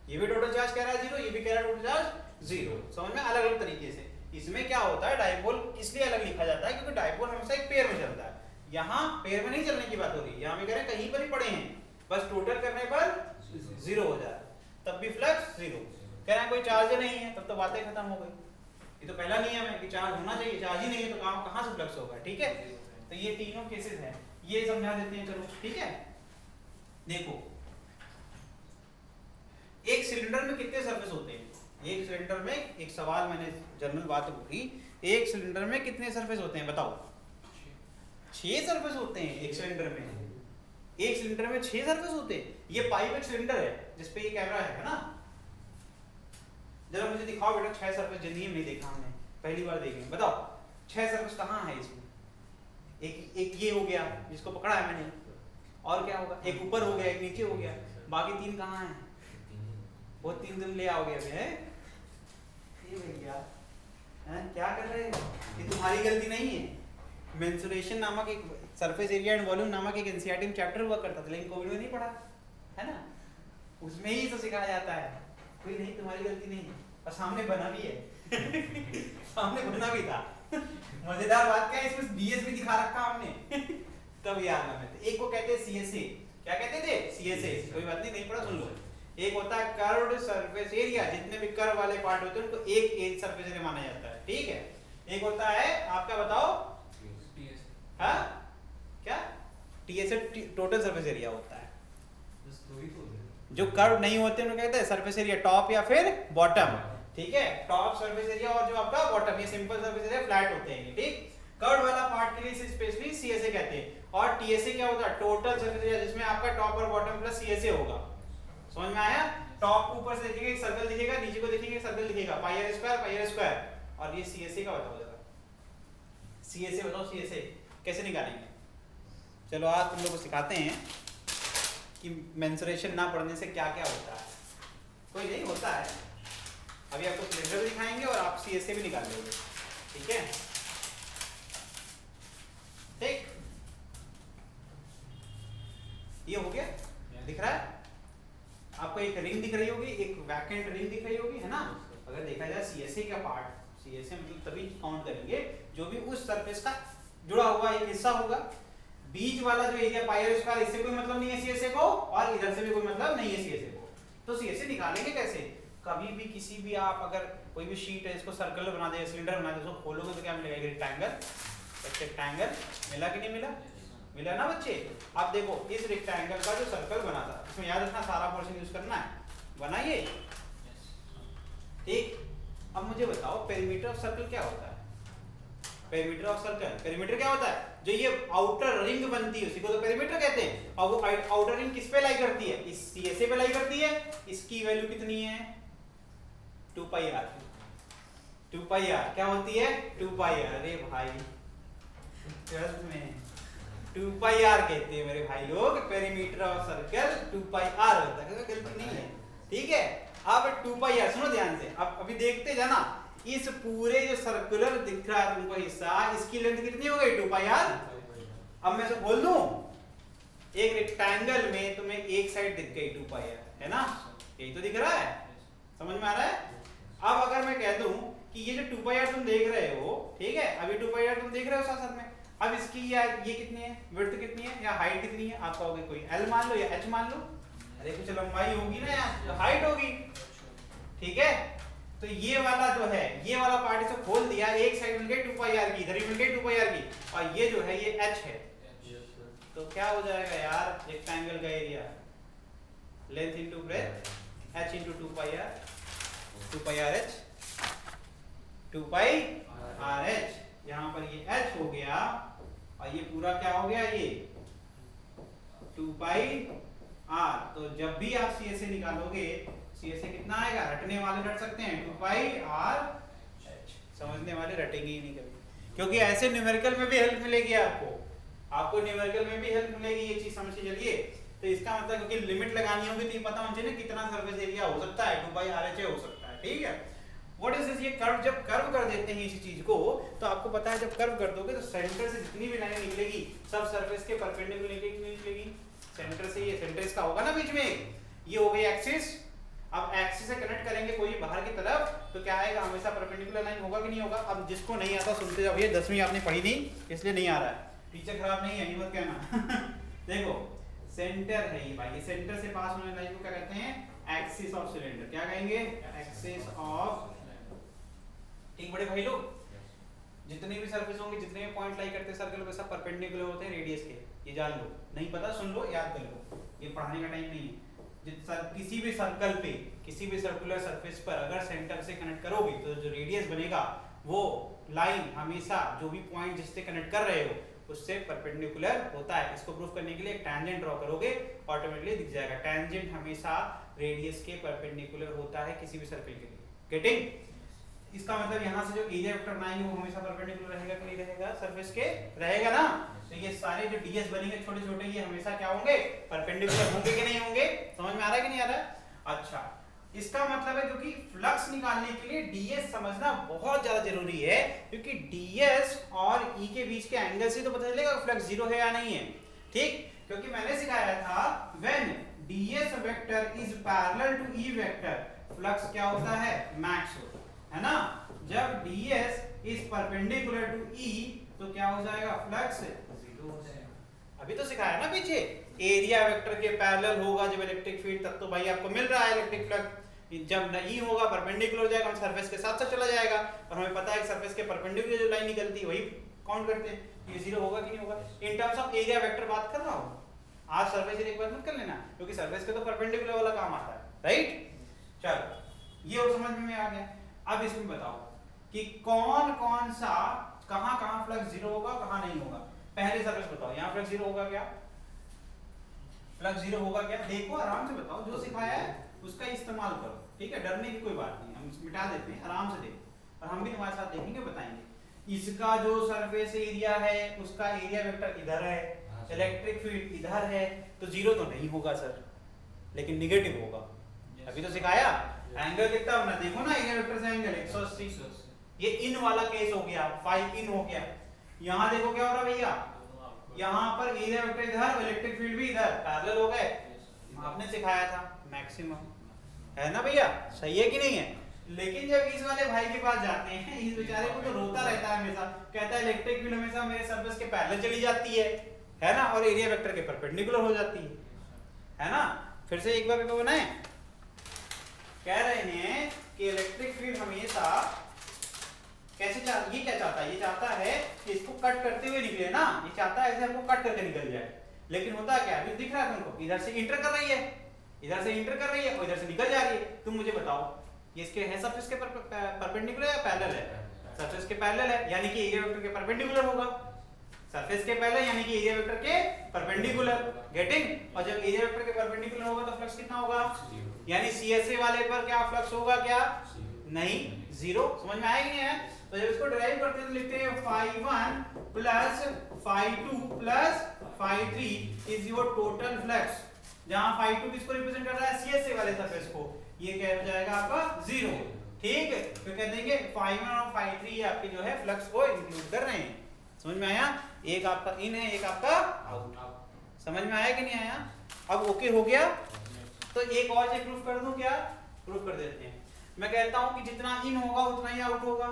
ये भी टोटल चार्ज कह रहा है 0, ये भी कह रहा है टोटल चार्ज 0। समझ में? अलग अलग तरीके से। इसमें क्या होता है, डाइपोल इसलिए अलग लिखा जाता है क्योंकि डाइपोल हमेशा एक पेयर में चलता है। यहाँ पेयर में नहीं चलने की बात हो रही है, यहाँ पे कह रहे हैं कहीं पर ही पड़े हैं, बस टोटल करने पर 0 हो जाए, तब भी फ्लक्स 0। कह रहे हैं कोई चार्ज नहीं है, तब तो बातें खत्म हो गई। ये तो पहला नियम है कि चार्ज होना चाहिए, चार्ज ही नहीं है तो कहाँ से फ्लक्स होगा, ठीक है? तो ये तीनों केसेस हैं, ये समझा देते हैं, चलो ठीक है? देखो, एक सिलेंडर में कितने सरफेस होते हैं? एक सिलेंडर में, एक सवाल मैंने जनरल बात पूछी, एक सिलेंडर में कितने सरफेस होते हैं बताओ? 6 सरफेस होते हैं एक सिलेंडर में। एक सिलेंडर में 6 सरफेस होते हैं। ये पाइप एक सिलेंडर है जिसपे ये कैमरा है ना? जरा मुझे दिखाओ बेटा 6 सरफेस, जिंदगी में नहीं देखा हमने, पहली बार देखेंगे, बताओ 6 सरफेस कहाँ है इसमें? एक ये हो गया जिसको पकड़ा है मैंने, और क्या होगा? एक ऊपर हो गया, एक नीचे हो गया, बाकी 3 कहाँ हैं? वो 3 दिन ले आओगे अभी, है? ये भैया क्या कर रहे हैं? ये तुम्हारी गलती नहीं है। मेंसुरेशन नामक एक, सरफेस एरिया एंड वॉल्यूम नामक एक एनसीईआरटी में चैप्टर हुआ करता था, लेकिन कोविड में नहीं पढ़ा, है ना? उसमें ही तो सिखाया जाता है। कोई नहीं, तुम्हारी गलती नहीं है, और सामने बना भी है सामने बना भी था मजेदार बात क्या है, इसमें बीएस भी दिखा रखा हमने तब याद ना में। एक को कहते हैं सीएसए, क्या कहते थे? सीएसए। कोई बात नहीं पढ़ा, सुन लो। एक होता है कर्व्ड सरफेस एरिया, जितने भी कर्व वाले पार्ट होते हैं उनको एक एज सरफेस एरिया माना जाता है, ठीक है? एक होता है आपका, बताओ हाँ क्या? टीएसए टोटल सरफेस एरिया होता है। जो कर्व नहीं होते उनको कहते हैं सरफेस एरिया टॉप या फिर बॉटम, ठीक है? टॉप सरफेस एरिया और जो आपका बॉटम, ये सिंपल सरफेस एरिया फ्लैट होते हैं, ठीक? कर्व वाला पार्ट के लिए स्पेशली सीएसए कहते हैं। और टीएसए क्या होता है? टोटल सरफेस एरिया, जिसमें आपका टॉप और बॉटम प्लस सीएसए होगा। समझ में आया? टॉप को ऊपर से देखेंगे एक सर्कल दिखेगा, नीचे को देखेंगे एक सर्कल दिखेगा, पाई आर स्क्वायर, और ये सीएसए का बताओ जरा, सीएसए बताओ, सीएसए कैसे निकालेंगे? चलो आज तुम लोगों को सिखाते हैं कि मेंसुरेशन ना पढ़ने से क्या क्या होता है। कोई नहीं होता है, अभी आपको सिलेंडर भी दिखाएंगे और आप सीएसए भी निकाल लोगे, ठीक है? ठीक, ये हो गया, दिख रहा है आपको? एक रिंग दिख रही होगी, एक वैकेंट रिंग दिख रही होगी, है ना? अगर देखा जाए सीएसए का पार्ट, सीएसए मतलब तभी काउंट करेंगे जो भी उस सरफेस का जुड़ा हुआ एक हिस्सा होगा। बीच वाला जो एरिया पाई आर स्क्वायर, इससे कोई मतलब नहीं है सीएसए को, और इधर से भी कोई मतलब नहीं है सीएसए को। तो सीएसए निकालेंगे कैसे? कभी भी किसी भी आप अगर कोई भी शीट है, इसको सर्कल बना दे, सिलेंडर बना दे, उसको खोलोगे तो क्या मिलेगा? रेक्टेंगल। रेक्टेंगल मिला कि नहीं मिला? मिला ना बच्चे? आप देखो इस रेक्टेंगल का जो सर्कल बना था, इसमें याद रखना सारा पोर्शन यूज करना है, बनाइए, ठीक? अब मुझे बताओ पेरीमीटर ऑफ सर्कल क्या होता है? पेरीमीटर ऑफ सर्कल, पेरीमीटर क्या होता है? जो ये आउटर रिंग बनती है उसी को तो पेरीमीटर कहते हैं। और वो आउटर रिंग किस पे लाई करती है? इस सीएसए पे लाई करती है। इसकी वैल्यू कितनी है? 2 पाई आर। 2 पाई आर क्या होती है? 2 पाई आर। अरे भाई ट्वेल्थ में 2 पाई आर कहते हैं मेरे भाई लोग, perimeter of circle 2 pi r होता है, गलती नहीं है, ठीक है? अब 2 पाई आर सुनो ध्यान से, अब अभी देखते जाना, इस पूरे जो सर्कुलर दिख रहा है तुमको हिस्सा, इसकी लेंथ कितनी हो गई? 2 पाई आर। अब मैं बोल दूं, एक रेक्टेंगल में तुम्हें एक साइड दिख गई 2 पाई आर, है ना? यही तो दिख रहा है, समझ में आ रहा है? अब अगर मैं कह दूं कि ये जो 2 पाई आर तुम देख रहे हो, ठीक है, अभी 2 पाई आर तुम देख रहे हो साथ साथ में, अब इसकी ये कितनी है, विड्थ कितनी है या हाइट कितनी है, आप कहोगे कोई एल मान लो या एच मान लो, अरे कुछ लंबाई होगी ना या हाइट होगी, ठीक है। तो ये वाला जो है, ये वाला पार्ट इसे खोल दिया, एक साइड मिल गई 2 पाई आर की, इधर ही मिल गई 2 पाई आर की, और ये जो है ये एच है, तो क्या हो जाएगा यार, रेक्टेंगल का area length into breadth h into 2 pi r, 2 pi r h, 2 pi r h, यहाँ पर ये h हो गया और ये पूरा क्या हो गया, ये 2 पाई आर। तो जब भी आप CSA निकालोगे, CSA कितना आएगा, रटने वाले रट सकते हैं 2 पाई आर एच, समझने वाले रटेंगे ही नहीं कभी, क्योंकि ऐसे न्यूमेरिकल में भी हेल्प मिलेगी आपको न्यूमेरिकल में भी हेल्प मिलेगी, ये चीज समझ के चलिए। तो इसका मतलब क्योंकि लिमिट लगानी होगी तो ये पता होना चाहिए कितना सरफेस एरिया हो सकता है, 2 पाई आर एच हो सकता है, ठीक है। व्हाट इज दिस, ये कर्व, जब कर्व कर देते हैं इसी चीज को, तो आपको पता है जब कर्व कर दोगे तो सेंटर से जितनी भी लाइन निकलेगी सब सरफेस के परपेंडिकुलर निकलेगी, सेंटर से, ये सेंटर इसका होगा ना बीच में, ये हो गई एक्सिस। अब एक्सिस से कनेक्ट करेंगे कोई बाहर की तरफ तो क्या आएगा, हमेशा परपेंडिकुलर लाइन होगा कि नहीं होगा। अब जिसको नहीं आता सुनते जाओ, ये 10वीं आपने पढ़ी नहीं इसलिए नहीं आ रहा है, टीचर खराब नहीं है ये मत कहना देखो सेंटर है ये भाई, ये सेंटर से पास होने लाइन को क्या कहते हैं, एक्सिस ऑफ सिलेंडर, क्या कहेंगे, एक्सिस ऑफ, ठीक बड़े भाई लोग, जितने भी सरफेस होंगे, जितने भी पॉइंट लाई करते हैं सर्कल पे, सब परपेंडिकुलर होते हैं रेडियस के, ये जान लो, नहीं पता सुन लो, याद कर लो, ये पढ़ाने का टाइम नहीं है। किसी भी सर्कल पे, किसी भी सर्कुलर सरफेस पर अगर सेंटर से कनेक्ट करोगे तो जो रेडियस बनेगा वो लाइन हमेशा जो भी पॉइंट जिससे कनेक्ट कर रहे हो उससे परपेंडिकुलर होता है। इसको प्रूफ करने के लिए एक टैंजेंट ड्रॉ करोगे, ऑटोमेटिकली दिख जाएगा, टैंजेंट हमेशा रेडियस के परपेंडिकुलर होता है किसी भी सर्कल के लिए, गेटिंग। इसका मतलब यहाँ से जो एरिया वेक्टर बनाएंगे वो हमेशा परपेंडिकुलर रहेगा कि नहीं रहेगा, सरफेस के रहेगा ना। तो ये सारे जो डीएस बनेंगे छोटे छोटे, ये हमेशा क्या होंगे, परपेंडिकुलर होंगे कि नहीं होंगे, समझ में आ रहा है कि नहीं आ रहा है। अच्छा, इसका मतलब है जो कि फ्लक्स निकालने के लिए डीएस समझना बहुत ज्यादा जरूरी है, क्योंकि डीएस और ई के बीच के एंगल से तो पता चलेगा फ्लक्स जीरो है या नहीं है, ठीक। क्योंकि मैंने सिखाया था when dS vector is parallel to E vector, flux क्या होता है, मैक्स होता है ना। जब dS is perpendicular to E तो क्या हो जाएगा, फ्लक्स जीरो हो जाएगा। अभी तो सिखाया ना पीछे, एरिया वेक्टर के पैरेलल होगा जब इलेक्ट्रिक फील्ड, तब तो भाई आपको मिल रहा है इलेक्ट्रिक फ्लक्स। जब नहीं होगा, परपेंडिकुलर हो जाएगा, हम सरफेस के साथ साथ चला जाएगा, और हमें पता है कि सरफेस के परपेंडिकुलर जो लाइन निकलती है वही काउंट करते हैं, ये जीरो होगा कि नहीं होगा। In terms of area vector बात कर रहा हूं, आप सरफेस एरिया की बात मत कर लेना, क्योंकि सरफेस के तो परपेंडिकुलर वाला काम आता है, राइट। चलो ये और समझ में आ गया। अब इसमें बताओ कि कौन कौन सा, कहां कहां फ्लक्स जीरो होगा, कहां नहीं होगा। पहले सरफेस बताओ, यहां फ्लक्स जीरो होगा क्या, फ्लक्स जीरो होगा क्या, देखो आराम से बताओ, जो सिखाया है उसका इस्तेमाल करो, ठीक है, डरने की कोई बात नहीं, हम मिटा देते हैं, आराम से देखो, और हम भी तुम्हारे साथ देखेंगे, बताएंगे। इसका जो सरफेस एरिया है उसका एरिया वेक्टर इधर है, इलेक्ट्रिक फील्ड इधर है, तो जीरो तो नहीं होगा सर, लेकिन निगेटिव होगा। अभी तो सिखाया, एंगल कितना होना, देखो ना एरिया वेक्टर से एंगल 180, ये इन वाला केस हो गया, फाई इन हो गया। यहां देखो क्या हो रहा भैया, यहां पर एरिया वेक्टर इधर, इलेक्ट्रिक फील्ड भी इधर, पैरेलल हो गए। आपने सिखाया था मैक्सिमम, है ना भैया, सही है कि नहीं है। लेकिन जब इस वाले भाई के पास जाते हैं, इस बेचारे को तो रोता रहता है हमेशा, कहता है इलेक्ट्रिक फील्ड हमेशा मेरे सरफेस के पैरेलल चली जाती है ना, और एरिया वेक्टर के परपेंडिकुलर हो जाती है ना। फिर से एक बार पेपर बनाएं, कह रहे हैं कि इलेक्ट्रिक फील्ड हमेशा कैसे ये क्या चाहता है, ये चाहता है कि इसको कट करते हुए निकले ना, ये चाहता है ऐसे हमको कट करके निकल जाए। लेकिन होता क्या, अभी दिख रहा है तुमको, इधर से इंटर कर रही है, इधर से इंटर कर रही है और इधर से निकल जा रही है। तुम मुझे बताओ ये इसके है सरफेस के परपेंडिकुलर या पैरेलल है, सरफेस के पैरेलल है, यानी कि एरिया वेक्टर के परपेंडिकुलर होगा। सरफेस के पैरेलल यानी कि एरिया वेक्टर के परपेंडिकुलर, गेटिंग। और जब एरिया वेक्टर के परपेंडिकुलर होगा तो फ्लक्स कितना होगा, यानी सीएसए वाले पर क्या फ्लक्स होगा, क्या नहीं, जीरो। समझ में आया कि नहीं है। तो जब इसको डिराइव करते हैं तो लिखते हैं phi1 plus phi2 plus phi3 is your total flux, जहां phi2 किसको रिप्रेजेंट कर रहा है, सीएसए वाले सरफेस को, ये क्या हो जाएगा आपका जीरो, ठीक है। तो कह देंगे phi1 और phi3 ये आपके जो है फ्लक्स को इंक्लूड कर रहे हैं। समझ में आया, एक आपका इन है, एक आपका आउट। समझ में आया कि नहीं आया। अब ओके हो गया, तो एक और चीज प्रूफ कर दूं, क्या प्रूफ कर देते हैं। मैं कहता हूं कि जितना इन होगा उतना ही आउट होगा,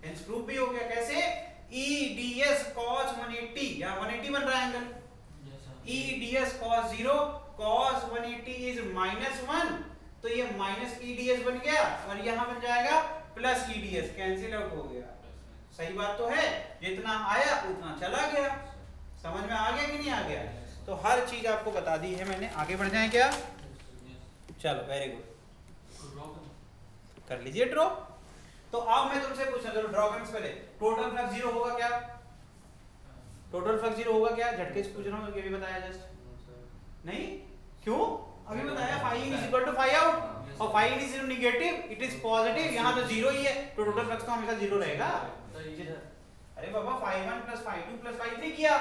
हेंस प्रूफ भी हो गया। कैसे? EDS cos 180, यहाँ 180 बन रहा है angle, EDS cos 0 cos 180 is -1, तो ये माइनस EDS बन गया और यहाँ बन जाएगा प्लस EDS, कैंसिल आउट हो गया। सही बात तो है, जितना आया उतना चला गया। समझ में आ गया कि नहीं आ गया? तो हर चीज आपको बता दी है मैंने। आगे बढ़ जाएं क्या? चलो वेरी गुड, कर लीजिए ड्रॉ। तो अब मैं तुमसे पूछना, चलो ड्रॉ करने से पहले टोटल फ्लक्स 0 होगा क्या? टोटल फ्लक्स 0 होगा क्या? झटके से पूछ रहा हूँ, ये भी बताया जस्ट नहीं? क्यों? अभी बताया phi in is equal to phi out, और phi in is negative, it is positive, यहाँ तो 0 ही है, तो टोटल फ्लक्स तो हमेशा 0 रहेगा। अरे बाबा phi 1 plus phi 2 plus phi 3 किया,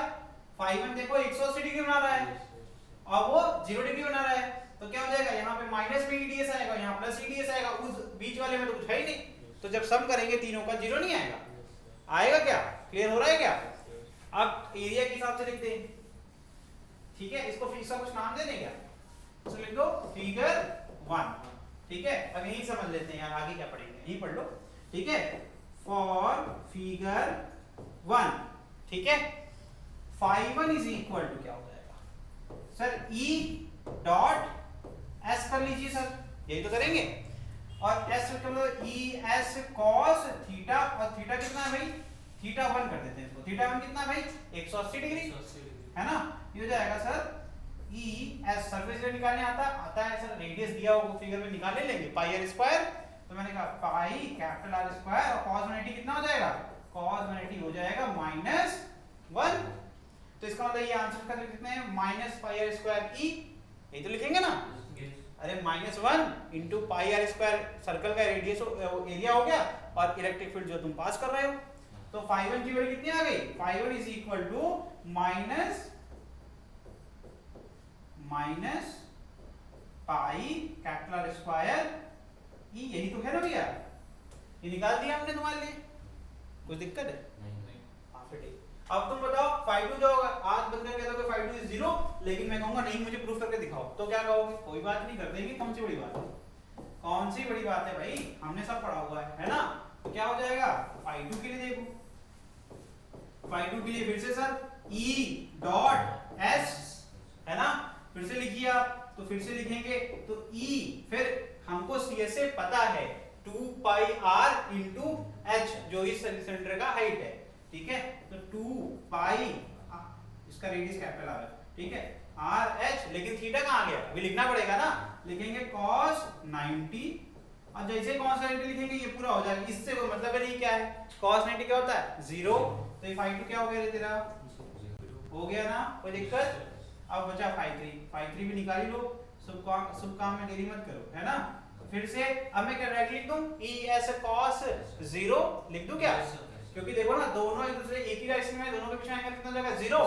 phi 1 देखो 180 डिग्री बना रहा है और वो 0 डिग्री बना रहा है, तो क्या हो जाएगा? यहाँ पे माइनस में EDS आएगा, यहाँ प्लस EDS आएगा, उस बीच वाले में तो कुछ है ही नहीं, तो जब सम करेंगे तीनों का 0 नहीं आएगा। आएगा क्या? क्लियर हो रहा है क्या? अब एरिया के हिसाब से लिखते हैं, ठीक है? इसको इसका कुछ नाम दे दें क्या? तो लिख दो फिगर 1, ठीक है? अब यही समझ लेते हैं यार, आगे क्या पढ़ेंगे यही पढ़ लो, ठीक है? फॉर फिगर 1, ठीक है? phi 1 इज इक्वल टू क्या हो जाएगा सर? E डॉट S कर लीजिए सर, यही तो करेंगे, और S का मतलब ES cos थीटा, और थीटा कितना है भाई? थीटा 1 कर देते हैं इसको। थीटा 1 कितना है भाई? 180 डिग्री, है ना? ये हो जाएगा सर ES, सरफेस एरिया निकालने आता है सर, रेडियस दिया होगा फिगर में, निकाल लेंगे पाई r स्क्वायर, तो मैंने कहा पाई कैपिटल R स्क्वायर, और cos 180 कितना हो जाएगा? cos 180 हो जाएगा -1, तो इसका मतलब ये आंसर कर लिखते हैं minus pi r square E, यही तो लिखेंगे ना? अरे -1 into pi r square, circle का रेडियस एरिया हो गया, और इलेक्ट्रिक फील्ड जो तुम पास कर रहे हो, तो phi 1 की वैल्यू कितनी आ गई? phi 1 is equal to minus pi capital R square E, यही तो है ना भैया? ये निकाल दिया हमने तुम्हारे लिए, कुछ दिक्कत है? नहीं। हाँ फिर ठीक। अब तुम बताओ phi 2 जो होगा, आज बंदा कहता है phi 2 इज 0, लेकिन मैं कहूंगा नहीं मुझे प्रूफ करके दिखाओ, तो क्या कहोगे? कोई बात नहीं, कर देंगे, कौन सी बड़ी बात है? कौन सी बड़ी बात है भाई, हमने सब पढ़ा हुआ है ना? तो क्या हो जाएगा? phi 2 के लिए देखो, phi 2 के लिए फिर से सर E डॉट S, है ना? फिर से लिखिए आप, तो फिर से लिखेंगे तो E, फिर हमको CS से पता है 2 पाई R इंटू H, जो इस सिलेंडर का हाइट है, ठीक है? तो 2 पाई, इसका रेडियस कैपिटल R है, ठीक है? RH, लेकिन थीटा कहाँ गया? अभी लिखना पड़ेगा ना, लिखेंगे cos 90, और जैसे cos 90 लिखेंगे ये पूरा हो जाएगा, इससे कोई मतलब नहीं क्या है? cos 90 क्या होता है? 0, तो ये phi 2 क्या हो गया तेरा? हो गया ना, कोई दिक्कत? अब बचा phi 3 भी निकाल ही लो, शुभ काम में देरी मत करो, है ना? फिर से अब मैं क्या डायरेक्ट लिख दूं? ES cos 0 लिख दूं क्या? क्योंकि देखो ना, दोनों एक दूसरे एक ही डायरेक्शन में, दोनों के बीच एंगल कितना हो जाएगा? 0,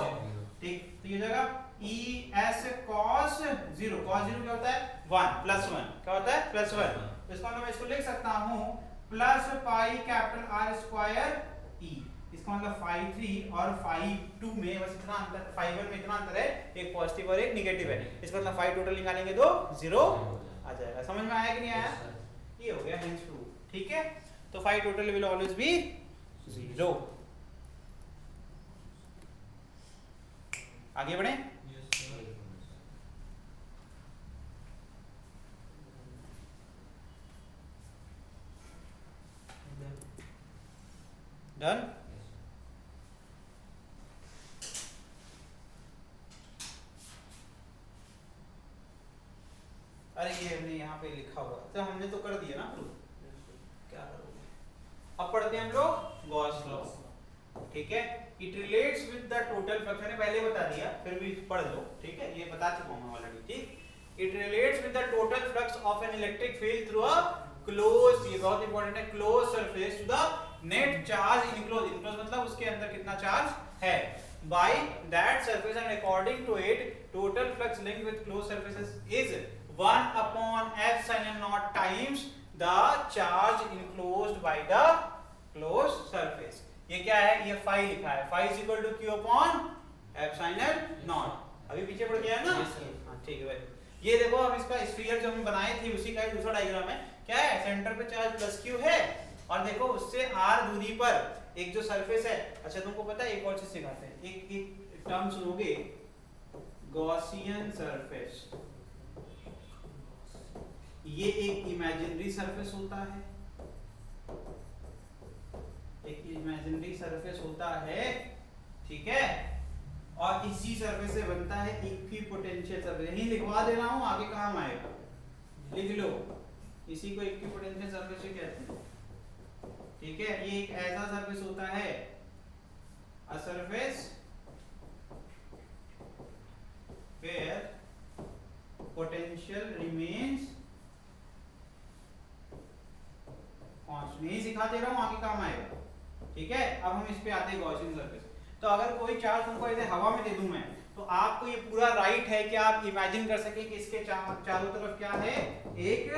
ठीक? तो ये हो जाएगा ES cos 0, cos 0 क्या होता है? 1 प्लस 1, क्या होता है? प्लस 1, तो इसका मतलब मैं इसको लिख सकता हूं plus pi capital R square E, इसका मतलब phi 3 और phi 2 में बस इतना अंतर, phi 1 में इतना अंतर है, एक पॉजिटिव और एक नेगेटिव है, इसका मतलब phi टोटल निकालेंगे तो 0 आ जाएगा। समझ में आया कि नहीं आया? ये हो गया हेंस प्रूफ, ठीक है? तो phi total will always be 0। आगे बढ़े? डन? अरे ये हमने यहाँ पे लिखा हुआ, तो हमने तो कर दिया ना प्रूफ, क्या करोगे? अब पढ़ते हैं हम लोग गॉस लॉ, ठीक है? It relates with the total flux, मैंने पहले बता दिया, फिर भी पढ़ लो, ठीक है? ये बता चुका हूं मैं ऑलरेडी, ठीक? It relates with the total flux of an electric field through a closed, ये बहुत इंपॉर्टेंट है, closed surface to the net charge enclose, enclose मतलब उसके अंदर कितना चार्ज है, by that surface, and according to it total flux linked with closed surfaces is 1 upon epsilon naught times the charge enclosed by the closed surface। ये क्या है? ये phi लिखा है, phi is equal to q upon epsilon naught। अभी पीछे पड़ गया है ना? हाँ ठीक है भाई। ये देखो, अब इसका स्फीयर जो हम बनाए थे उसी का एक दूसरा डायग्राम है क्या है, सेंटर पे चार्ज प्लस क्यू है, और देखो उससे r दूरी पर एक जो सरफेस है, अच्छा तुमको पता है एक और चीज सिखाते हैं, एक टर्म सुनोगे, गॉसियन सरफेस। ये एक इमेजिनरी सरफेस होता है, एक इमेजिनरी सरफेस होता है, ठीक है, और इसी सरफेस से बनता है इक्विपोटेंशियल सरफेस। यही लिखवा दे रहा हूं, आगे काम आएगा, लिख लो, इसी को इक्विपोटेंशियल सरफेस से कहते हैं, ठीक है। ये एक ऐसा सरफेस होता है, a surface where potential remains constant। नहीं सिखा दे रहा हूं, आगे काम आएगा, ठीक है। अब हम इस पे आते हैं गॉसियन सरफेस। तो अगर कोई चार्ज तुमको ऐसे हवा में दे दूं मैं, तो आपको ये पूरा राइट है कि आप इमेजिन कर सके कि इसके चारों तरफ क्या है, एक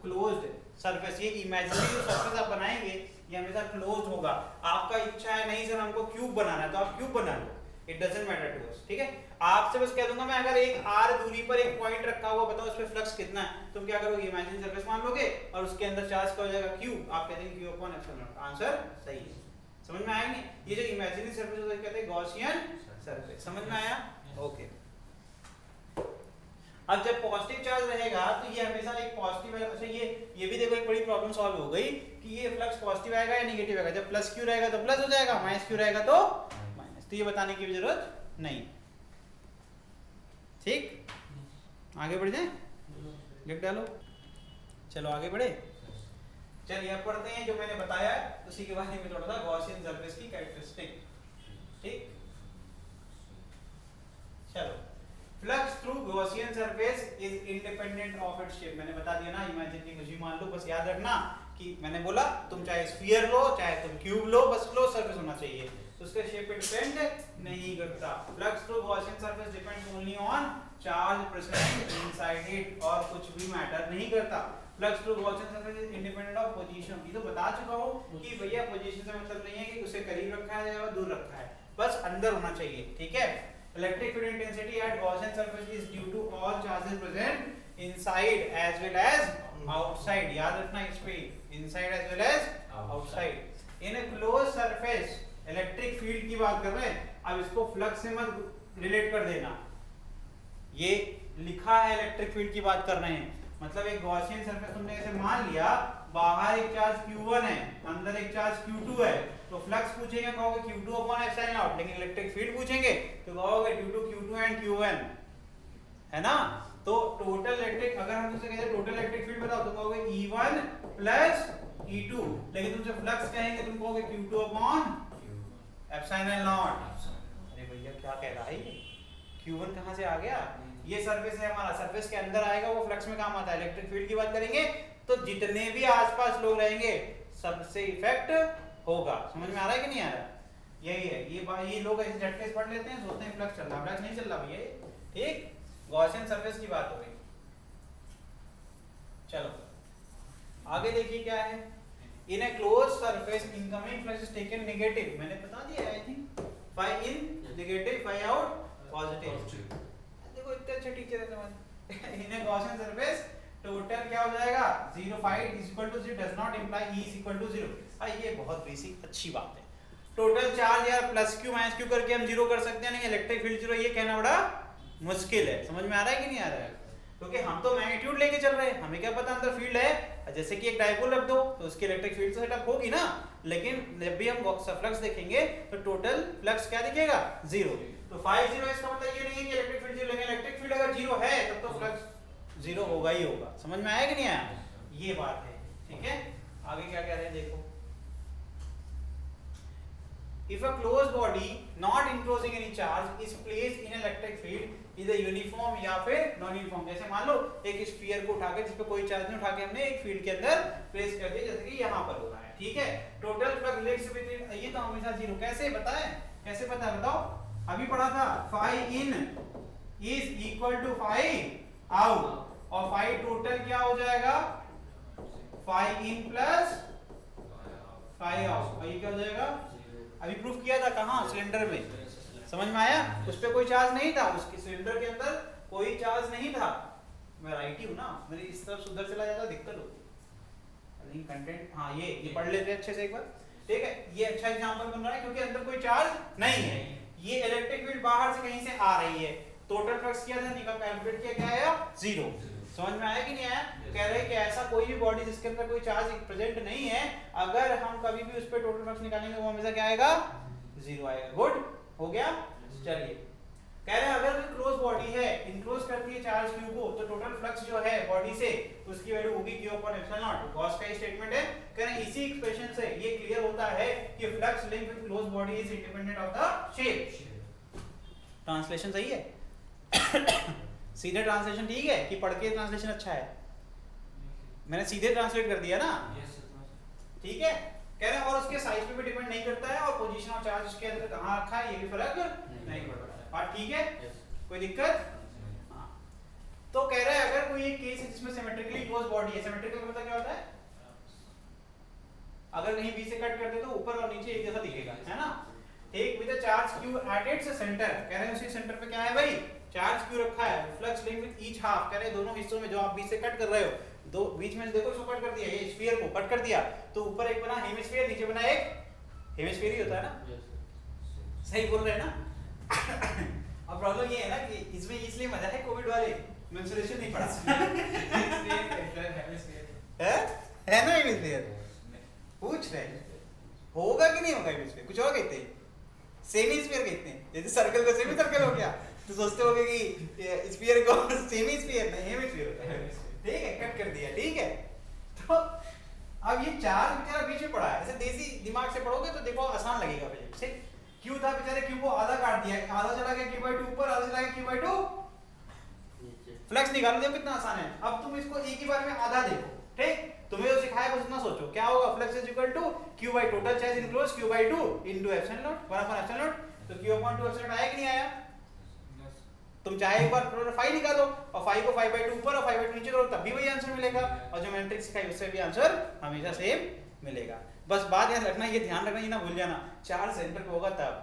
क्लोज्ड सरफेस। ये इमेजिनरी जो सरफेस आप बनाएंगे ये हमेशा क्लोज्ड होगा। आपका इच्छा है नहीं सर हमको क्यूब बनाना है, तो आप क्यूब बना लो, it doesn't matter to us, ठीक है। आपसे बस कह दूंगा मैं, अगर एक r दूरी पर एक पॉइंट रखा हुआ, बताओ उस पे फ्लक्स कितना है, तुम क्या करोगे, इमेजिनरी सरफेस मान लोगे और उसके अंदर चार्ज क्या हो जाएगा, q, आप कहते हैं q upon epsilon not. Answer सही है, समझ में आया नहीं? ये जो इमेजिनरी सरफेस होता है कहते हैं गॉसियन सरफेस, समझ में आया? ओके। अब जब पॉजिटिव चार्ज रहेगा तो ये हमेशा एक पॉजिटिव है। अच्छा ये भी देखो, एक बड़ी प्रॉब्लम सॉल्व हो गई कि ये फ्लक्स पॉजिटिव आएगा या नेगेटिव आएगा। जब प्लस क्यू रहेगा तो प्लस हो जाएगा, माइनस क्यू रहेगा तो माइनस। तो ये बताने की जरूरत नहीं, ठीक। आगे बढ़ जाए, लिख डालो, चलो आगे बढ़े। चलिए अब पढ़ते हैं जो मैंने बताया उसी के बारे में थोड़ा सा, गॉसियन सरफेस की कैरेक्टरिस्टिक, ठीक। चलो, flux through Gaussian surface is independent of its shape. मैंने बता दिया ना, इमेजिनरी कुछ भी मान लो, बस याद रखना कि मैंने बोला तुम चाहे स्फीयर लो चाहे तुम क्यूब लो, बस क्लोज सरफेस होना चाहिए, तो उसके शेप पे डिपेंड नहीं करता। Flux through Gaussian surface depends only on charge present inside it, और कुछ भी मैटर नहीं करता। Flux through Gaussian surface is independent of position. ये तो बता चुका हूं कि भैया पोजीशन से मतलब नहीं है कि उसे करीब रखा है या दूर रखा है, बस अंदर होना चाहिए, ठीक है। Electric field intensity at Gaussian surface is due to all charges present inside as well as outside. याद रखना इस पे, inside as well as outside. In a closed surface, electric field की बात कर रहे हैं। अब इसको फ्लक्स से मत रिलेट कर देना, ये लिखा है इलेक्ट्रिक फील्ड की बात कर रहे हैं। मतलब एक गॉसियन सरफेस तुमने ऐसे मान लिया, बाहर एक चार्ज Q1 है, अंदर एक चार्ज Q2 है, तो फ्लक्स पूछेंगे कहोगे Q2 अपॉन एप्सिलॉन नॉट, लेकिन इलेक्ट्रिक फील्ड पूछेंगे तो कहोगे Q2 Q2 एंड Q1, है ना। तो टोटल इलेक्ट्रिक, अगर हम तुमसे कहते टोटल इलेक्ट्रिक फील्ड बताओ तो कहोगे E1 प्लस E2, लेकिन तुमसे फ्लक्स कहेंगे तुम कहोगे Q2 अपॉन एप्सिलॉन नॉट। अरे भैया क्या कह रहा है ये, Q1 कहां से आ गया? ये सरफेस है हमारा, सरफेस के अंदर आएगा वो फ्लक्स में काम आता है। इलेक्ट्रिक फील्ड की बात करेंगे तो जितने भी आसपास लोग रहेंगे सबसे इफेक्ट होगा। समझ में आ रहा है कि नहीं आ रहा? यही है, ये लोग ऐसे झटके से पढ़ लेते हैं, सोचते हैं फ्लक्स चल रहा है, फ्लक्स नहीं चल रहा भैया, ठीक। गॉसियन सरफेस की बात हो रही। चलो आगे देखिए क्या है। In a close surface incoming flux is taken negative. मैंने बता दिया I think, phi in negative phi out positive. देखो इतने अच्छे टीचर है तुम्हारे। In a Gaussian surface total क्या हो जाएगा, 0 phi is equal to 0 does not imply E is equal to 0। ये बहुत बेसिक अच्छी बात है। टोटल चार्ज यार प्लस क्यू माइनस क्यू करके हम 0 कर सकते हैं, नहीं इलेक्ट्रिक फील्ड 0, ये कहना बड़ा मुश्किल है। समझ में आ रहा है कि नहीं आ रहा है? क्योंकि हम तो मैग्नीट्यूड लेके चल रहे हैं, हमें क्या पता अंदर फील्ड है। जैसे कि एक डायपोल रख दो तो उसकी इलेक्ट्रिक फील्ड तो सेटअप होगी ना, लेकिन जब भी हम फ्लक्स देखेंगे तो टोटल फ्लक्स क्या दिखेगा, 0। तो फाई 0 इसका मतलब ये नहीं है कि इलेक्ट्रिक फील्ड 0, लेकिन इलेक्ट्रिक फील्ड अगर 0 है तब तो फ्लक्स 0 होगा ही होगा। समझ में आया कि नहीं आया? ये बात है, ठीक है। आगे क्या कह रहे हैं देखो। If a closed body not enclosing any charge is placed in electric field either uniform या फिर नॉन यूनिफॉर्म। जैसे मान लो एक स्फीयर को उठा के, जिस पे कोई चार्ज नहीं, उठा के हमने एक फील्ड के अंदर प्लेस कर दिया, जैसे कि यहाँ पर हो रहा है, ठीक है। टोटल फ्लक्स लिंक्स बिटवीन, ये तो हमेशा 0 कैसे बताएं, कैसे पता है बताओ? अभी पढ़ा था phi in is equal to phi out, और फाई टोटल क्या हो जाएगा, phi in plus phi out, और ये क्या हो जाएगा, अभी प्रूफ किया था कहाँ, सिलेंडर में। समझ में आया? उस पे कोई चार्ज नहीं था, उसके सिलेंडर के अंदर कोई चार्ज नहीं था, मैं राइट ही हूँ ना, मेरी इस तरफ उधर चला जाता दिक्कत होती। लिंक कंटेंट, हाँ ये पढ़ लेते हैं अच्छे से एक बार, ठीक है। ये अच्छा एग्जांपल बन रहा है क्योंकि अंदर कोई चार्ज नहीं है, ये इलेक्ट्रिक फील्ड बाहर से कहीं से आ रही है, टोटल फ्लक्स किया था, निकाल कैलकुलेट किया, क्या आया 0। समझ में आया कि नहीं आया? कह रहे हैं कि ऐसा कोई भी बॉडी जिसके अंदर कोई चार्ज प्रेजेंट नहीं है, अगर हम कभी भी उस पर टोटल फ्लक्स निकालेंगे वो हमेशा क्या आएगा 0 आएगा। गुड हो गया। चलिए कह रहे हैं अगर कोई क्लोज बॉडी है, इनक्लोज करती है चार्ज q को, तो टोटल फ्लक्स जो है बॉडी से उसकी वैल्यू होगी q upon epsilon not. Gauss का स्टेटमेंट है। कह रहे हैं इसी एक्सप्रेशन से ये क्लियर होता है कि flux link with close body is independent of the shape. Translation सही है? सीधे ट्रांसलेशन ठीक है कि पढ़ के ट्रांसलेशन अच्छा है? मैंने सीधे ट्रांसलेट कर दिया ना, ठीक है। कह रहे हैं और उसके साइज पे भी डिपेंड नहीं करता है, और पोजीशन ऑफ चार्ज उसके अंदर कहां रखा है ये भी फर्क नहीं पड़ता है। बात ठीक है? कोई दिक्कत? हाँ। तो कह रहे हैं अगर कोई एक केस है जिसमें सिमेट्रिकली क्लोज बॉडी है, सिमेट्रिकल का मतलब क्या होता है? अगर कहीं बी से कट कर दे तो ऊपर और नीचे एक जैसा दिखेगा, है ना? ठीक, with the charge q at its centre. कह रहे हैं उसी सेंटर पे क्या है भाई? चार्ज q रखा है। Flux link with each half. कह रहे हैं दोनों हिस्सों में जो आप बी से कट कर रहे हो, दो बीच में देखो इसको कट कर दिया, ये स्फीयर को कट कर दिया, तो ऊपर एक बना हेमिस्फीयर, नीचे बना एक हेमिस्फीयर ही होता है ना? सही बोल रहे हैं ना? अब प्रॉब्लम ये है ना कि इसमें इसलिए मजा है कोविड वाले मेंस्ट्रुएशन नहीं पढ़ा है ना? हेमिस्फीयर पूछ रहे हैं होगा कि नहीं होगा? हेमिस्फीयर कुछ और कहते हैं, सेमी स्फीयर कहते हैं। जैसे सर्कल को सेमी सर्कल हो गया तो सोचते होगे कि स्फीयर को सेमी स्फीयर नहीं, हेमिस्फीयर होता है। ठीक है, कट कर दिया, ठीक है। तो अब ये चार्ज बेचारा बीच में पड़ा है, ऐसे देसी दिमाग से पढ़ोगे तो देखो आसान लगेगा। फिर क्यू था बेचारे, क्यू को आधा काट दिया, आधा चला गया q/2 ऊपर, आधा चला गया q/2 फ्लक्स निकालो। देखो कितना आसान है। अब तुम इसको एक ही बार में आधा देखो, ठीक। तुम्हें जो सिखाया बस उतना सोचो, क्या होगा? Flux is equal to q by total charge enclose q/2 into epsilon naught 1/2 epsilon naught. तो q/2 एप्सिलॉन आया कि नहीं आया? तुम चाहे एक बार टोटल फाई निकालो और फाई को 5/2 ऊपर और 5/2 नीचे करो, तब भी वही आंसर मिलेगा। और जो मैंने ट्रिक सिखाई उससे भी आंसर हमेशा सेम मिलेगा। बस बात याद रखना, ये ध्यान रखना, ये ना भूल जाना, चार्ज सेंटर पे होगा तब,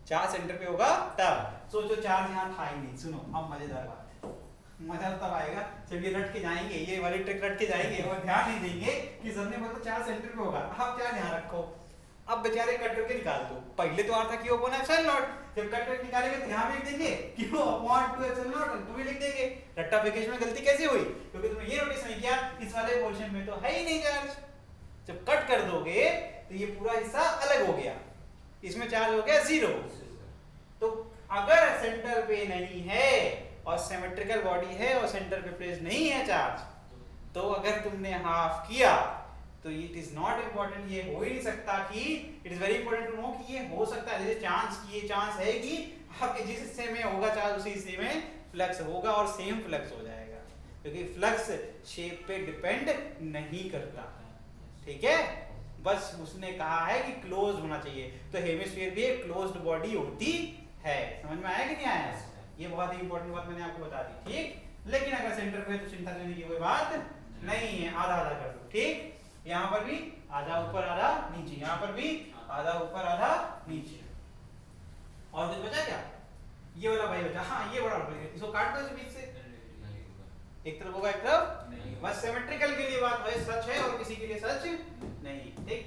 चार्ज सेंटर पे होगा तब। सोचो चार्ज यहाँ था ही नहीं। सुनो अब मजेदार बात है, मजा तब आएगा जब ये रट के जाएंगे, ये वाली ट्रिक रट के जाएंगे और ध्यान नहीं देंगे कि सबने मतलब चार्ज सेंटर पे होगा। अब क्या ध्यान रखो, अब बेचारे कट करके निकाल दो। पहले तो आता q अपॉन एप्सिलॉन नॉट, जब कट करके निकालेंगे तो यहाँ भी लिख देंगे q अपॉन 2 एप्सिलॉन नॉट, तो भी लिख देंगे। रट्टाफिकेशन में गलती कैसे हुई? क्योंकि तुमने ये नोटिस नहीं किया इस वाले पोर्शन में तो है ही नहीं चार्ज। जब कट कर दोगे तो ये पूरा हिस्सा अलग हो गया, इसमें चार्ज हो गया 0। तो अगर सेंटर पे नहीं है और सिमेट्रिकल बॉडी है और सेंटर पे प्लेस नहीं है चार्ज, तो अगर तुमने हाफ किया तो इट इज नॉट इंपॉर्टेंट, ये हो ही नहीं सकता कि it is very important to know कि ये हो सकता है, जैसे चांस की ये चांस है कि आपके जिस हिस्से में होगा चार्ज उसी हिस्से में फ्लक्स होगा और सेम फ्लक्स हो जाएगा, क्योंकि फ्लक्स शेप पे डिपेंड नहीं करता। ठीक है, बस उसने कहा है कि क्लोज होना चाहिए, तो हेमिस्फीयर भी एक क्लोज्ड बॉडी होती है। समझ में आया कि नहीं आया? ये बहुत ही इंपॉर्टेंट बात मैंने आपको बता दी, ठीक। लेकिन अगर सेंटर पे तो चिंता करने की कोई बात नहीं है, आधा आधा कर दो, ठीक। यहाँ पर भी आधा ऊपर आधा नीचे, यहाँ पर भी आधा ऊपर आधा नीचे। और कुछ बचा क्या? ये वाला भाई बचा, हाँ ये बड़ा इसको काट दो इस बीच से, एक तरफ होगा एक तरफ, बस सिमेट्रिकल के लिए बात है, सच है और किसी के लिए सच नहीं, ठीक।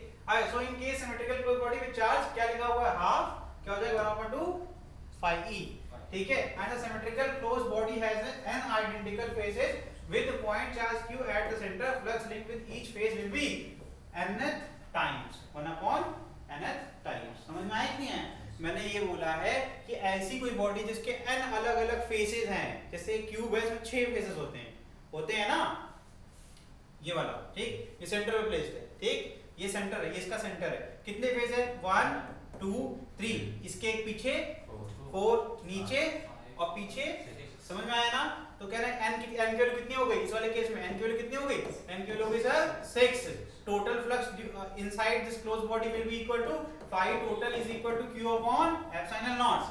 So in case symmetrical close body with charge क्या लिखा हुआ है? हाफ, क्या हो जाएगा 1/2 phi e, ठीक है। And the symmetrical close body has an identical faces with the point charge q at the center, flux linked with each phase will be nth times 1/nth times। समझ में आया कि नहीं है? मैंने ये बोला है कि ऐसी कोई बॉडी जिसके n अलग अलग फेसेस हैं, जैसे क्यूब है इसमें 6 फेसेस होते हैं ना, ये वाला, ठीक। ये सेंटर पे प्लेस्ड है, ठीक। ये सेंटर है, ये इसका सेंटर है। कितने फेस है? 1 2 3, इसके एक पीछे 4 नीचे और पीछे। समझ में आया ना? तो कह रहे हैं n की वैल्यू कितनी हो गई? इस वाले केस में n की वैल्यू कितनी हो गई? n की वैल्यू हो गई sir 6। Total flux inside this close body will be equal to phi total is equal to q upon epsilon naught।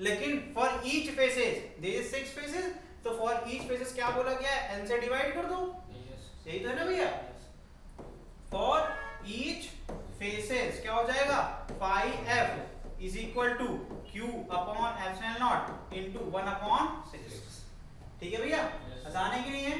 लेकिन for each faces there is 6 faces, तो फॉर ईच फेसेस क्या बोला गया है? n से divide कर दो, यही तो है ना भैया। फॉर ईच फेसेस क्या हो जाएगा? phi f is equal to q upon epsilon naught into 1/6। ठीक है भैया, आसान है कि नहीं है?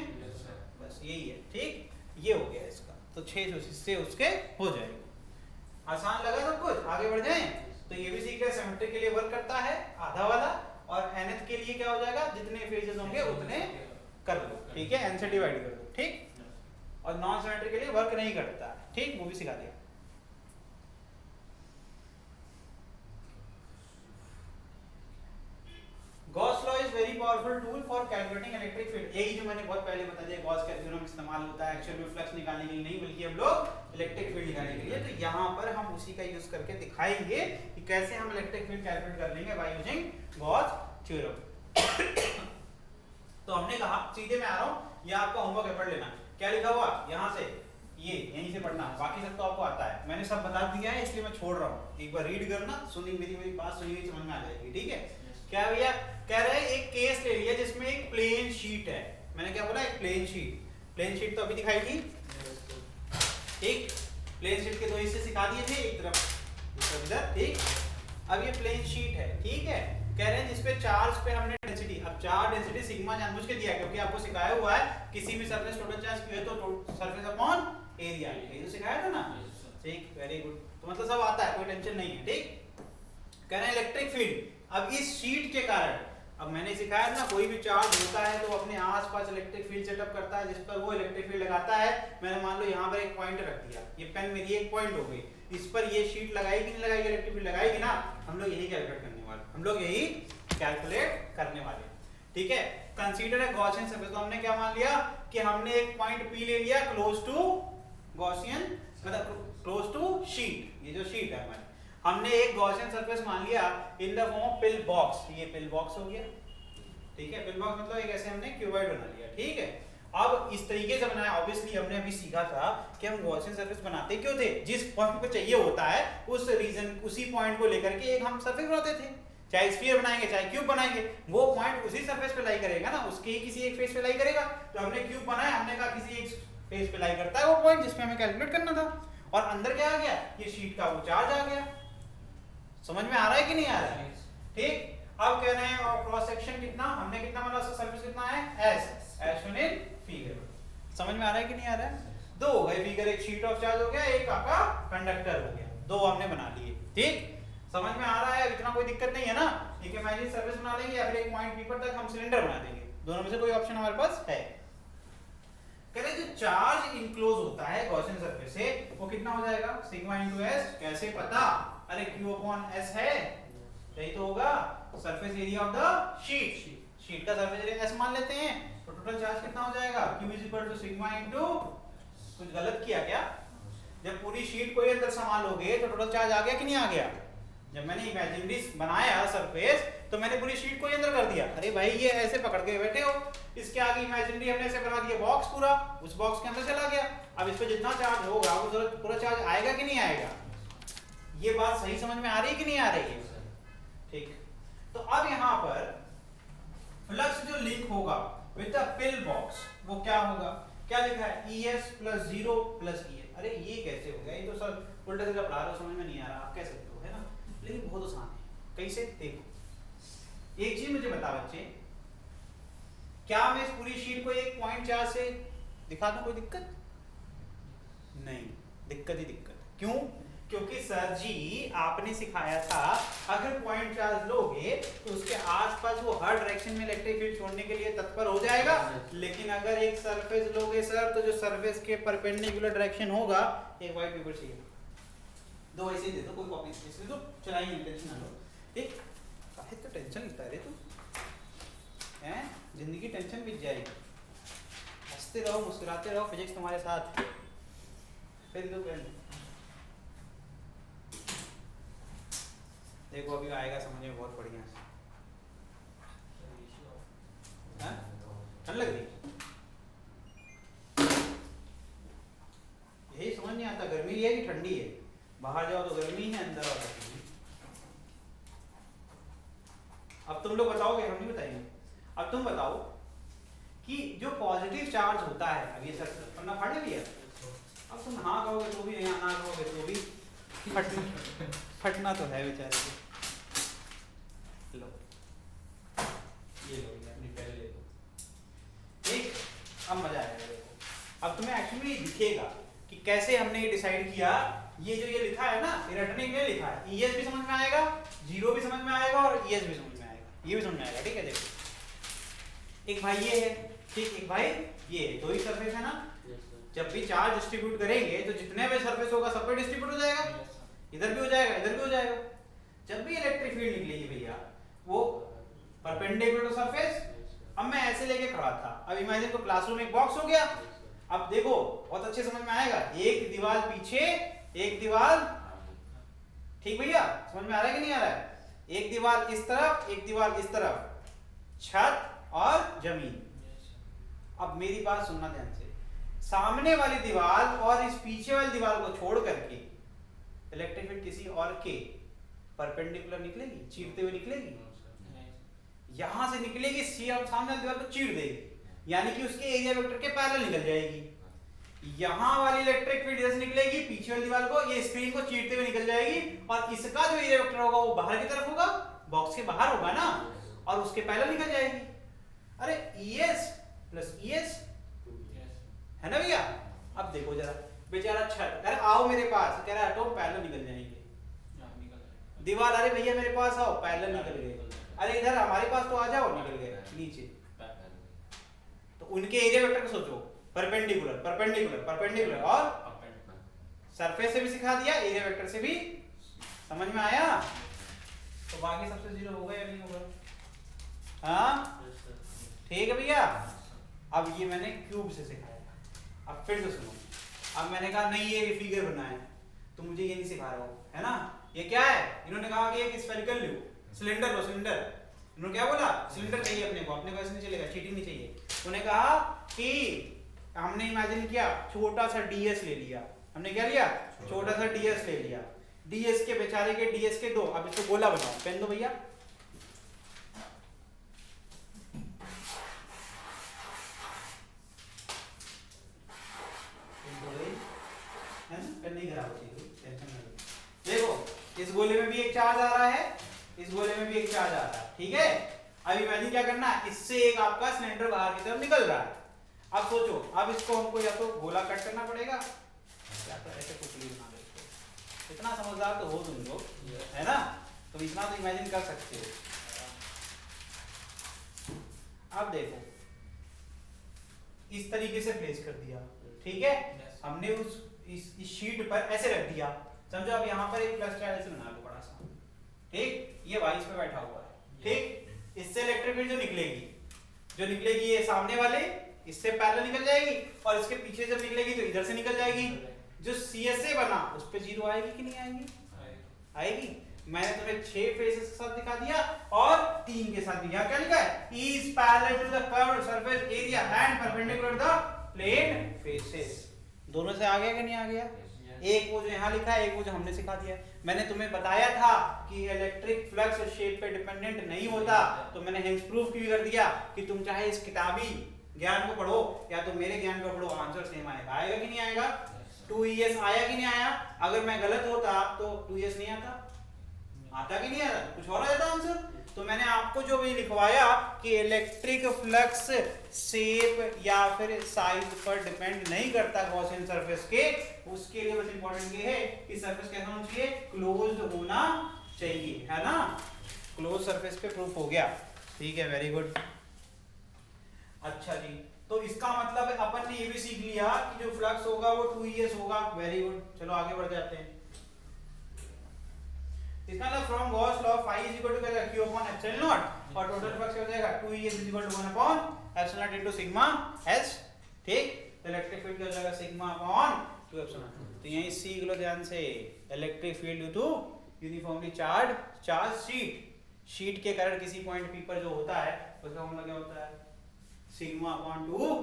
बस यही है, ठीक, ये हो गया इसका। तो 6 से उसके हो जाएगा। आसान लगा सब कुछ? आगे बढ़ जाएं। तो ये भी सीख रहे सिमेट्री के लिए वर्क करता है आधा वाला, और nth के लिए क्या हो जाएगा, जितने फेजेस होंगे उतने कर लो, ठीक है, n से डिवाइड कर दो, ठीक। और नॉन सिमेट्री के लिए वर्क नहीं करता, ठीक, वो भी सिखा दिया। Gauss law is very powerful tool for calculating electric field. यही जो मैंने बहुत पहले बता दिया, गॉस का थ्योरम इस्तेमाल होता है एक्चुअल में फ्लक्स निकालने के लिए नहीं, बल्कि हम लोग इलेक्ट्रिक फील्ड निकालने के लिए। तो यहाँ पर हम उसी का यूज करके दिखाएंगे कि कैसे हम इलेक्ट्रिक फील्ड कैलकुलेट कर लेंगे बाय यूजिंग गॉस थ्योरम। तो हमने कहा, सीधे मैं आ रहा हूँ, ये आपका होमवर्क है, पढ़ लेना। क्या लिखा हुआ यहाँ से, ये यहीं से पढ़ना, बाकी सब तो आपको आता है, मैंने सब बता दिया है इसलिए मैं छोड़ रहा हूँ। एक बार रीड करना, सुनी मेरी बात सुनी हुई समझ में आ जाएगी, ठीक है। क्या भैया कह रहे हैं, एक केस ले लिया जिसमें एक प्लेन शीट है। मैंने क्या बोला, एक प्लेन शीट। प्लेन शीट तो अभी दिखाई थी, ठीक, प्लेन शीट के दो हिस्से सिखा दिए थे, एक तरफ दूसरा इधर, ठीक। अब ये प्लेन शीट है, ठीक है। कह रहे हैं जिसपे चार्ज पे हमने डेंसिटी, अब चार्ज डेंसिटी सिग्मा जानबूझ के दिया क्योंकि आपको सिखाया हुआ है किसी भी सरफेस टोटल चार्ज क्यू है तो सरफेस अपॉन एरिया, ये तो सिखाया था ना, ठीक, वेरी गुड। तो मतलब सब आता है, कोई टेंशन नहीं है, ठीक। कह रहे हैं इलेक्ट्रिक फील्ड, अब इस शीट के कारण, अब मैंने सिखाया ना, कोई भी चार्ज होता है तो अपने आसपास इलेक्ट्रिक फील्ड सेटअप करता है जिस पर वो इलेक्ट्रिक फील्ड लगाता है। मैंने मान लो यहाँ पर एक पॉइंट रख दिया, ये पेन मेरी एक पॉइंट हो गई, इस पर ये शीट लगाएगी नहीं लगाएगी, इलेक्ट्रिक फील्ड लगाएगी ना। हम लोग यही कैलकुलेट करने वाले, हम लोग यही कैलकुलेट करने वाले, ठीक है। कंसीडर है गॉसियन सरफेस, तो हमने क्या मान लिया कि हमने एक पॉइंट P ले लिया क्लोज टू गॉसियन, मतलब क्लोज टू शीट, ये जो शीट है हमारी, हमने एक गॉसियन सरफेस मान लिया in the form of pill box, ये पिल बॉक्स हो गया, ठीक है। पिल बॉक्स मतलब एक ऐसे हमने क्यूबॉइड बना लिया, ठीक है। अब इस तरीके से बनाया, ऑब्वियसली हमने अभी सीखा था कि हम गॉसियन सरफेस बनाते क्यों थे, जिस पॉइंट पे चाहिए होता है उस रीजन, उसी पॉइंट को लेकर के एक हम सरफेस बनाते थे, चाहे स्फीयर बनाएंगे चाहे क्यूब बनाएंगे, वो पॉइंट उसी सरफेस पे लाई करेगा ना, उसके ही किसी एक फेस पे लाई करेगा। तो हमने क्यूब बनाया, हमने कहा किसी एक फेस पे लाई करता है वो पॉइंट जिसमें हमें कैलकुलेट करना था, और अंदर क्या आ गया, ये शीट का वो चार्ज आ गया। समझ में आ रहा है कि नहीं आ रहा है, ठीक। अब कह रहे हैं और क्रॉस सेक्शन कितना, हमने कितना मतलब सरफेस कितना है, एस शोन इन फिगर। समझ में आ रहा है कि नहीं आ रहा है? दो हो गए फिगर, एक शीट ऑफ चार्ज हो गया, एक आपका कंडक्टर हो गया, दो हमने बना लिए, ठीक। समझ में आ रहा है, इतना कोई दिक्कत नहीं है ना। एक इमेजिनरी सरफेस बना लेंगे या फिर एक पॉइंट P पर तक हम सिलेंडर बना देंगे, दोनों में से कोई ऑप्शन हमारे पास है। कह रहे जो चार्ज इनक्लोज होता है गॉसियन सरफेस से, वो कितना हो जाएगा, सिग्मा इनटू एस। कैसे पता, अरे Q अपॉन S है, यही तो होगा surface area of the sheet, sheet का सरफेस एरिया S मान लेते हैं, तो टोटल चार्ज कितना हो जाएगा, Q is equal to sigma into, कुछ गलत किया क्या? जब पूरी शीट को अंदर संभालोगे तो टोटल चार्ज आ गया कि नहीं आ गया? जब मैंने इमेजिनरी बनाया सरफेस तो मैंने पूरी शीट को अंदर कर दिया, अरे भाई ये ऐसे पकड़ के बैठे हो, इसके आगे इमेजिनरी हमने ऐसे बना दिया बॉक्स पूरा, उस बॉक्स के अंदर चला गया। अब इस पे जितना चार्ज होगा वो पूरा चार्ज आएगा कि नहीं आएगा? ये बात सही समझ में आ रही है कि नहीं आ रही है? ठीक। तो अब यहाँ पर फ्लक्स जो लिंक होगा विद द पिल बॉक्स वो क्या होगा, क्या लिखा है, ES प्लस 0 प्लस ES। अरे ये कैसे हो गया, ये तो सर उल्टा सीधा पढ़ा रहे हो, समझ में नहीं आ रहा, आप कह सकते हो, है ना, लेकिन बहुत आसान है। कैसे, देखो एक चीज मुझे बता बच्चे, क्या मैं इस पूरी शीट को एक पॉइंट चार्ज से दिखा दूं, कोई दिक्कत नहीं, दिक्कत ही दिक्कत। क्यों? क्योंकि सर जी आपने सिखाया था अगर पॉइंट चार्ज लोगे तो उसके आसपास वो हर डायरेक्शन में इलेक्ट्रिक फील्ड छोड़ने के लिए तत्पर हो जाएगा, लेकिन अगर एक सरफेस लोगे सर तो जो सरफेस के परपेंडिकुलर डायरेक्शन होगा, एक व्हाइट पेपर चाहिए, दो ऐसे दे दो, कोई कॉपी इसलिए तो चलाएंगे, टेंशन ना लो, ठीक। काहे तो टेंशन लेता है रे तू, हैं, जिंदगी टेंशन बीत जाएगी, हंसते रहो मुस्कुराते रहो, फिजिक्स तुम्हारे साथ। फिर दो पेन, देखो अभी आएगा समझ में बहुत बढ़िया से। ठंड लग रही, यही समझ नहीं आता, गर्मी है कि ठंडी है, बाहर जाओ तो गर्मी है, अंदर आओ तो ठंडी। अब तुम लोग बताओगे, हम नहीं बताएंगे, अब तुम बताओ कि जो पॉजिटिव चार्ज होता है, अब ये सर पन्ना फाड़ लिया, अब तुम हाँ कहोगे तो भी, यहाँ ना कहोगे तो भी फटना तो है बेचारे को। लो ये लो, अपनी पहले ले लो, एक अब मजा आएगा। देखो अब तुम्हें एक्चुअली दिखेगा कि कैसे हमने ये डिसाइड किया। ये जो ये लिखा है ना, ये रटने के लिए लिखा है, ईएस भी समझ में आएगा, जीरो भी समझ में आएगा और ईएस भी समझ में आएगा, ये भी समझ में आएगा। ठीक है, देखो एक भाई ये है, ठीक, एक भाई ये है, दो ही सरफेस है ना। जब भी चार्ज डिस्ट्रीब्यूट करेंगे तो जितने भी सरफेस होगा सब पे डिस्ट्रीब्यूट हो जाएगा, इधर भी हो जाएगा, इधर भी हो जाएगा। जब भी इलेक्ट्रिक फील्ड निकलेगी भैया वो परपेंडिकुलर टू सरफेस। अब मैं ऐसे लेके खड़ा था, अब इमेजिन को क्लासरूम एक बॉक्स हो गया। अब देखो बहुत अच्छे समझ में आएगा, एक दीवार पीछे एक दीवार, ठीक भैया, समझ में आ रहा है कि नहीं आ रहा है? एक दीवार इस तरफ एक दीवार इस तरफ, छत और जमीन। अब मेरी बात सुनना ध्यान से, सामने वाली दीवार और इस पीछे वाली दीवार को छोड़ करके इलेक्ट्रिक फील्ड किसी और के परपेंडिकुलर निकलेगी, चीरते हुए निकलेगी। यहां से निकलेगी, सामने वाली दीवार को चीर देगी, यानी कि उसके एरिया वेक्टर के पैरेलल निकल जाएगी। यहां वाली इलेक्ट्रिक फील्ड इधर से निकलेगी, पीछे वाली दीवार को, ये स्क्रीन को चीरते हुए निकल जाएगी, और इसका जो एरिया वेक्टर होगा वो बाहर की तरफ होगा, बॉक्स के बाहर होगा ना, और उसके पैरेलल निकल जाएगी। अरे ES प्लस ES है ना भैया। अब देखो जरा, बेचारा छत, अरे आओ मेरे पास, कह रहा है हटो, पैरेलल निकल जाएंगे। दीवार, अरे भैया मेरे पास आओ, पैरेलल निकल गए। अरे इधर हमारे पास तो आ जाओ, निकल गए नीचे। तो उनके एरिया वेक्टर को सोचो, परपेंडिकुलर परपेंडिकुलर परपेंडिकुलर, और सरफेस से भी सिखा दिया, एरिया वेक्टर से भी। समझ में आया? तो बाकी सबसे जीरो होगा या नहीं होगा? हाँ ठीक है भैया। अब ये मैंने क्यूब से सिखाया, अब फिर से सुनो। अब मैंने कहा नहीं ये फिगर बनाए, तो मुझे ये नहीं सिखा रहा हूँ, है ना। ये क्या है, इन्होंने कहा कि एक स्फेरिकल लो, सिलेंडर लो, सिलेंडर। इन्होंने क्या बोला, सिलेंडर चाहिए अपने को ऐसे नहीं चलेगा, चीटिंग नहीं चाहिए। उन्होंने कहा कि हमने इमेजिन किया छोटा सा DS ले लिया, हमने क्या लिया, छोटा सा DS ले लिया। DS के बेचारे के DS के दो, अब इसको गोला बनाओ, पेन दो भैया। नहीं खराब होती, टेंशन नहीं। देखो इस गोले में भी एक चार्ज आ रहा है, इस गोले में भी एक चार्ज आ रहा है, ठीक है। अब इमेजिन क्या करना है, इससे एक आपका सिलेंडर बाहर की तरफ निकल रहा है। अब सोचो, अब इसको हमको या तो गोला कट करना पड़ेगा या तो ऐसे कुचली बना दो। इतना समझदार तो हो तुम लोग, है ना, तो इतना तो इमेजिन कर सकते हो। अब देखो इस तरीके से प्लेस कर दिया, ठीक है। हमने उस इस शीट पर ऐसे रख दिया, समझो। अब यहाँ पर एक प्लस चार्ज बना लो बड़ा सा, ठीक, ये वाइस पे बैठा हुआ है, ठीक। इससे इलेक्ट्रिक फील्ड जो निकलेगी ये सामने वाले इससे पैरेलल निकल जाएगी, और इसके पीछे जब निकलेगी तो इधर से निकल जाएगी। जो CSA बना उस पे जीरो आएगी कि नहीं आएगी? आएगी। मैंने तुम्हें 6 फेसेस के साथ दिखा दिया और 3 के साथ भी। यहाँ क्या लिखा है, is parallel to the curved surface area and perpendicular to the plane faces. दोनों से आ गया कि नहीं आ गया? एक वो जो यहाँ लिखा है, एक वो जो हमने सिखा दिया। मैंने तुम्हें बताया था कि इलेक्ट्रिक फ्लक्स शेप पे डिपेंडेंट नहीं होता, तो मैंने हेंस प्रूफ भी कर दिया कि तुम चाहे इस किताबी ज्ञान को पढ़ो या तो मेरे ज्ञान को पढ़ो, आंसर सेम आएगा। आएगा कि नहीं आएगा? 2ES आया कि नहीं आया? अगर मैं गलत होता तो 2ES नहीं आता, आता कि नहीं आता? कुछ और आ जाता आंसर। तो मैंने आपको जो भी लिखवाया कि इलेक्ट्रिक फ्लक्स शेप या फिर साइज पर डिपेंड नहीं करता गॉसियन सरफेस के, उसके लिए बस इंपॉर्टेंट ये है कि सरफेस कैसा होना चाहिए, क्लोज्ड होना चाहिए, है ना। क्लोज सरफेस पे प्रूफ हो गया, ठीक है, वेरी गुड। अच्छा जी, तो इसका मतलब है अपन ने ये भी सीख लिया कि जो फ्लक्स होगा वो 2ES होगा, वेरी गुड। चलो आगे बढ़ जाते हैं। इसका मतलब from Gauss law phi is equal to q upon epsilon naught और टोटल फ्लक्स क्या हो जाएगा 2ES is equal to 1 upon epsilon naught into sigma s, ठीक। तो इलेक्ट्रिक फील्ड क्या हो जाएगा सिग्मा अपॉन 2 epsilon naught। तो यहीं सीख लो ध्यान से, electric field due to uniformly charge sheet के कारण किसी पॉइंट p पर जो होता है उसका फॉर्मूला क्या होता है, सिग्मा अपॉन 2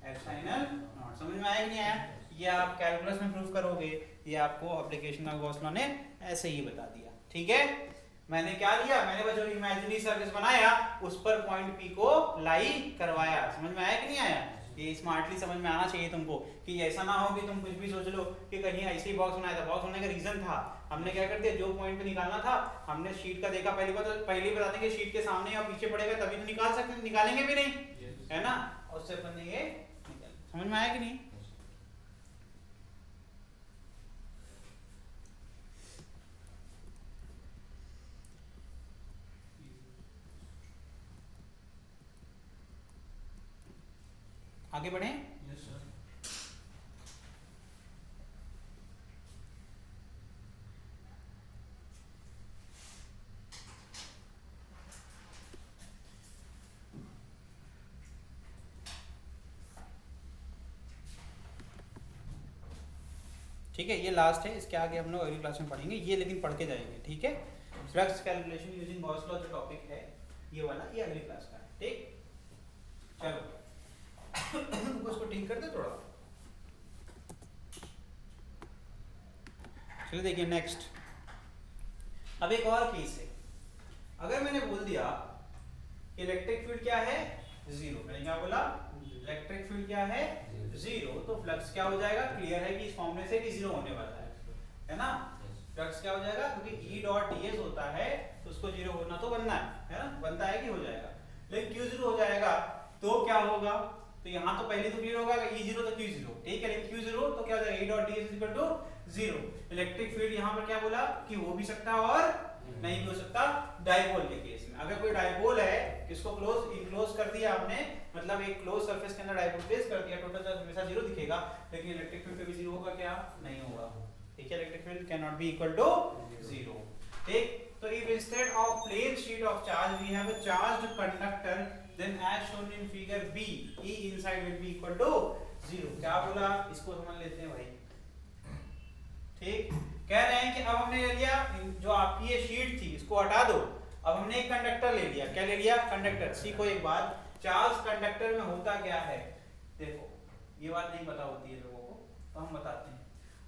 एप्सिलॉन नॉट। समझ में आया कि नहीं आया? ये आप कैलकुलस में प्रूफ करोगे, ये आपको एप्लीकेशन ऑफ गॉस लॉ ने ऐसे ही बता दिया, ठीक है। मैंने क्या लिया, मैंने बस जो इमेजिनरी सरफेस बनाया उस पर पॉइंट P को लाई करवाया। समझ में आया कि नहीं आया? ये स्मार्टली समझ में आना चाहिए तुमको, कि ऐसा ना हो कि तुम कुछ भी सोच लो कि कहीं ऐसे ही बॉक्स बनाया था। बॉक्स बनाने का रीजन था, हमने क्या करते, जो पॉइंट पे निकालना था हमने शीट का देखा, पहली बार तो पहले ही बता देंगे शीट के सामने या पीछे पड़ेगा तभी तो निकाल सकते, निकालेंगे भी नहीं, है ना। उससे अपन ने ये समझ में आया कि नहीं? आगे बढ़े। Yes sir. ठीक है, ये लास्ट है, इसके आगे हम लोग अगली क्लास में पढ़ेंगे, ये लेकिन पढ़ के जाएंगे। ठीक है, flux calculation using Gauss law जो टॉपिक है ये वाला, ये अगली क्लास का है। ठीक, चलो उसको ठीक कर दे थोड़ा। चलिए देखिए नेक्स्ट, अब एक और केस है। अगर मैंने बोल दिया इलेक्ट्रिक फील्ड क्या है, जीरो। मैंने क्या बोला, इलेक्ट्रिक फील्ड क्या है, जीरो। तो फ्लक्स क्या हो जाएगा, क्लियर है कि इस फॉर्मूले से कि जीरो होने वाला है ना। फ्लक्स क्या हो जाएगा, क्योंकि E डॉट ds होता है तो उसको जीरो होना तो बनना है ना, बनता है कि हो जाएगा। लेकिन क्यू जीरो हो जाएगा तो क्या होगा, तो यहाँ तो पहले तो क्लियर होगा कि E जीरो तो क्यू जीरो, ठीक है। लेकिन क्यू जीरो तो क्या हो जाएगा, E dot ds is equal to zero. Electric field यहाँ पर क्या बोला कि हो भी सकता है और नहीं भी हो सकता, डाइपोल के केस में। अगर कोई डाइपोल है, इसको क्लोज इनक्लोज कर दिया आपने, मतलब एक क्लोज सरफेस के अंदर डाइपोल प्लेस कर दिया, टोटल चार्ज हमेशा जीरो दिखेगा, लेकिन इलेक्ट्रिक फील्ड पे भी जीरो होगा क्या, नहीं होगा। ठीक है, electric field can not be equal to zero. ठीक, तो if instead of plane sheet of charge we have a charged conductor, then as shown in figure B E inside will be equal to zero. क्या बोला, इसको समझ लेते हैं भाई। ठीक, कह रहे हैं कि अब हमने ले लिया जो आपकी ये शीट थी, इसको हटा दो। अब हमने एक कंडक्टर ले लिया, क्या ले लिया, कंडक्टर। सीखो एक बात, चार्ज कंडक्टर में होता क्या है। देखो ये बात नहीं पता होती है लोगों को, तो हम बताते हैं।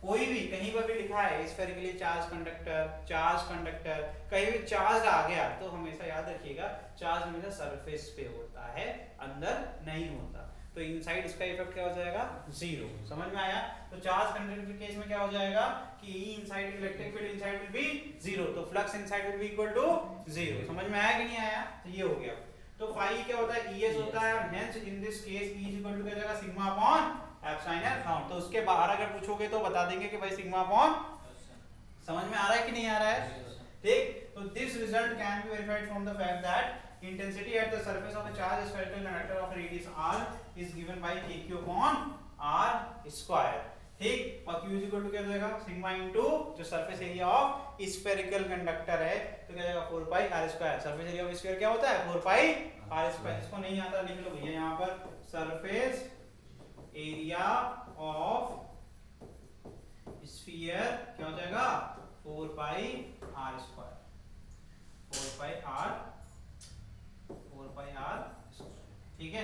कोई भी कहीं पर भी लिखा है स्फेरिकली चार्ज कंडक्टर, कहीं भी चार्ज आ गया तो हमेशा याद रखिएगा चार्ज हमेशा सरफेस पे होता है, अंदर नहीं होता। तो इनसाइड इसका इफेक्ट क्या हो जाएगा, जीरो। समझ में आया। तो चार्ज कंडक्टर के केस में क्या हो जाएगा कि E inside electric field inside will be zero, तो flux inside will be equal to zero. समझ में आया कि नहीं आया, तो ये हो गया। तो फाई क्या होता है, ES होता है, hence in this case E is equal to क्या हो जाएगा, सिग्मा अपॉन एप्सिलॉन नॉट। तो उसके बाहर अगर पूछोगे तो बता देंगे कि भाई सिग्मा अपॉन, समझ में आ रहा है कि नहीं आ रहा है। ठीक, तो this result can be verified from the fact that intensity at the surface of a charged spherical conductor of radius r is given by kq upon r square। ठीक, और q is equal to क्या हो जाएगा, sigma into जो surface area of spherical conductor है, तो क्या जाएगा 4 pi r square. Surface area of sphere क्या होता है, 4 पाई r स्क्वायर। इसको नहीं आता लिख लो भैया, यहाँ पर सरफेस एरिया ऑफ स्फीयर क्या हो जाएगा, 4 pi r square, 4 pi r, ठीक है।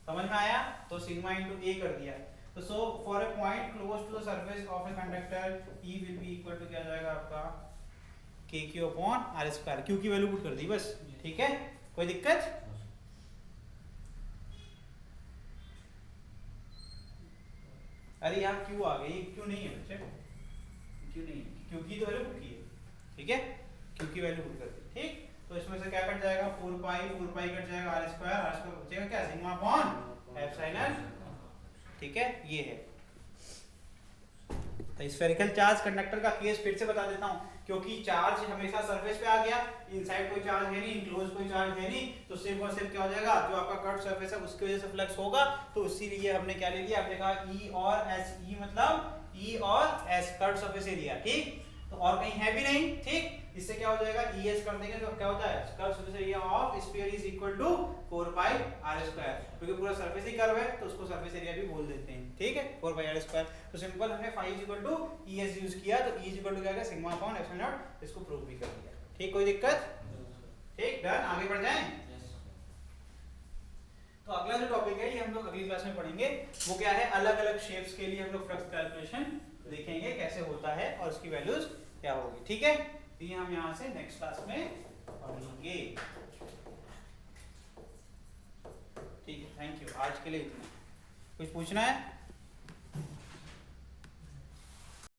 समझ में आया। तो सिग्मा इनटू a कर दिया। तो so for a point close to the surface of a conductor E will be equal to क्या आ जाएगा आपका, kq upon r square. q की वैल्यू पुट कर दी बस, ठीक है, कोई दिक्कत। अरे यहाँ q आ गई, q नहीं है बच्चे, q नहीं है, q की तो वैल्यू पुट की है, ठीक है, q की वैल्यू पुट कर दी। ठीक, तो इसमें से क्या कट जाएगा, 4 पाई कट जाएगा, r स्क्वायर बचेगा क्या, सिग्मा अपॉन एप्सिलॉन। ठीक है, ये है। तो स्फेरिकल चार्ज कंडक्टर का केस फिर से बता देता हूं, क्योंकि चार्ज हमेशा सरफेस पे आ गया, इनसाइड कोई चार्ज है नहीं, इनक्लोज कोई चार्ज है नहीं, तो सिर्फ और सिर्फ क्या हो जाएगा, जो आपका कट सरफेस है उसकी वजह से फ्लक्स होगा। तो इसीलिए हमने क्या ले लिया, आपने कहा E और S, E मतलब E और S कट सरफेस एरिया। ठीक, तो और कहीं है भी नहीं। ठीक, इससे क्या हो जाएगा, ES कर देंगे तो क्या होता है, curve surface area of sphere is equal to 4 pi r square, क्योंकि पूरा सरफेस ही कर्व है तो उसको सरफेस एरिया भी बोल देते हैं। ठीक है, 4 पाई r स्क्वायर। तो सिंपल हमने phi is equal to ES use किया, तो E इज इक्वल टू क्या है, सिग्मा अपॉन एप्सिलॉन नॉट। इसको प्रूव भी कर दिया। ठीक, कोई दिक्कत। ठीक, डन, आगे बढ़ जाएं। तो अगला जो टॉपिक है ये हम लोग अगली क्लास में पढ़ेंगे, वो क्या है, अलग अलग शेप्स के लिए हम लोग फ्लक्स कैलकुलेशन देखेंगे कैसे होता है और उसकी वैल्यूज क्या होगी। ठीक है, तो ये हम यहाँ से नेक्स्ट क्लास में पढ़ेंगे। ठीक है, थैंक यू। आज के लिए इतना। कुछ पूछना है?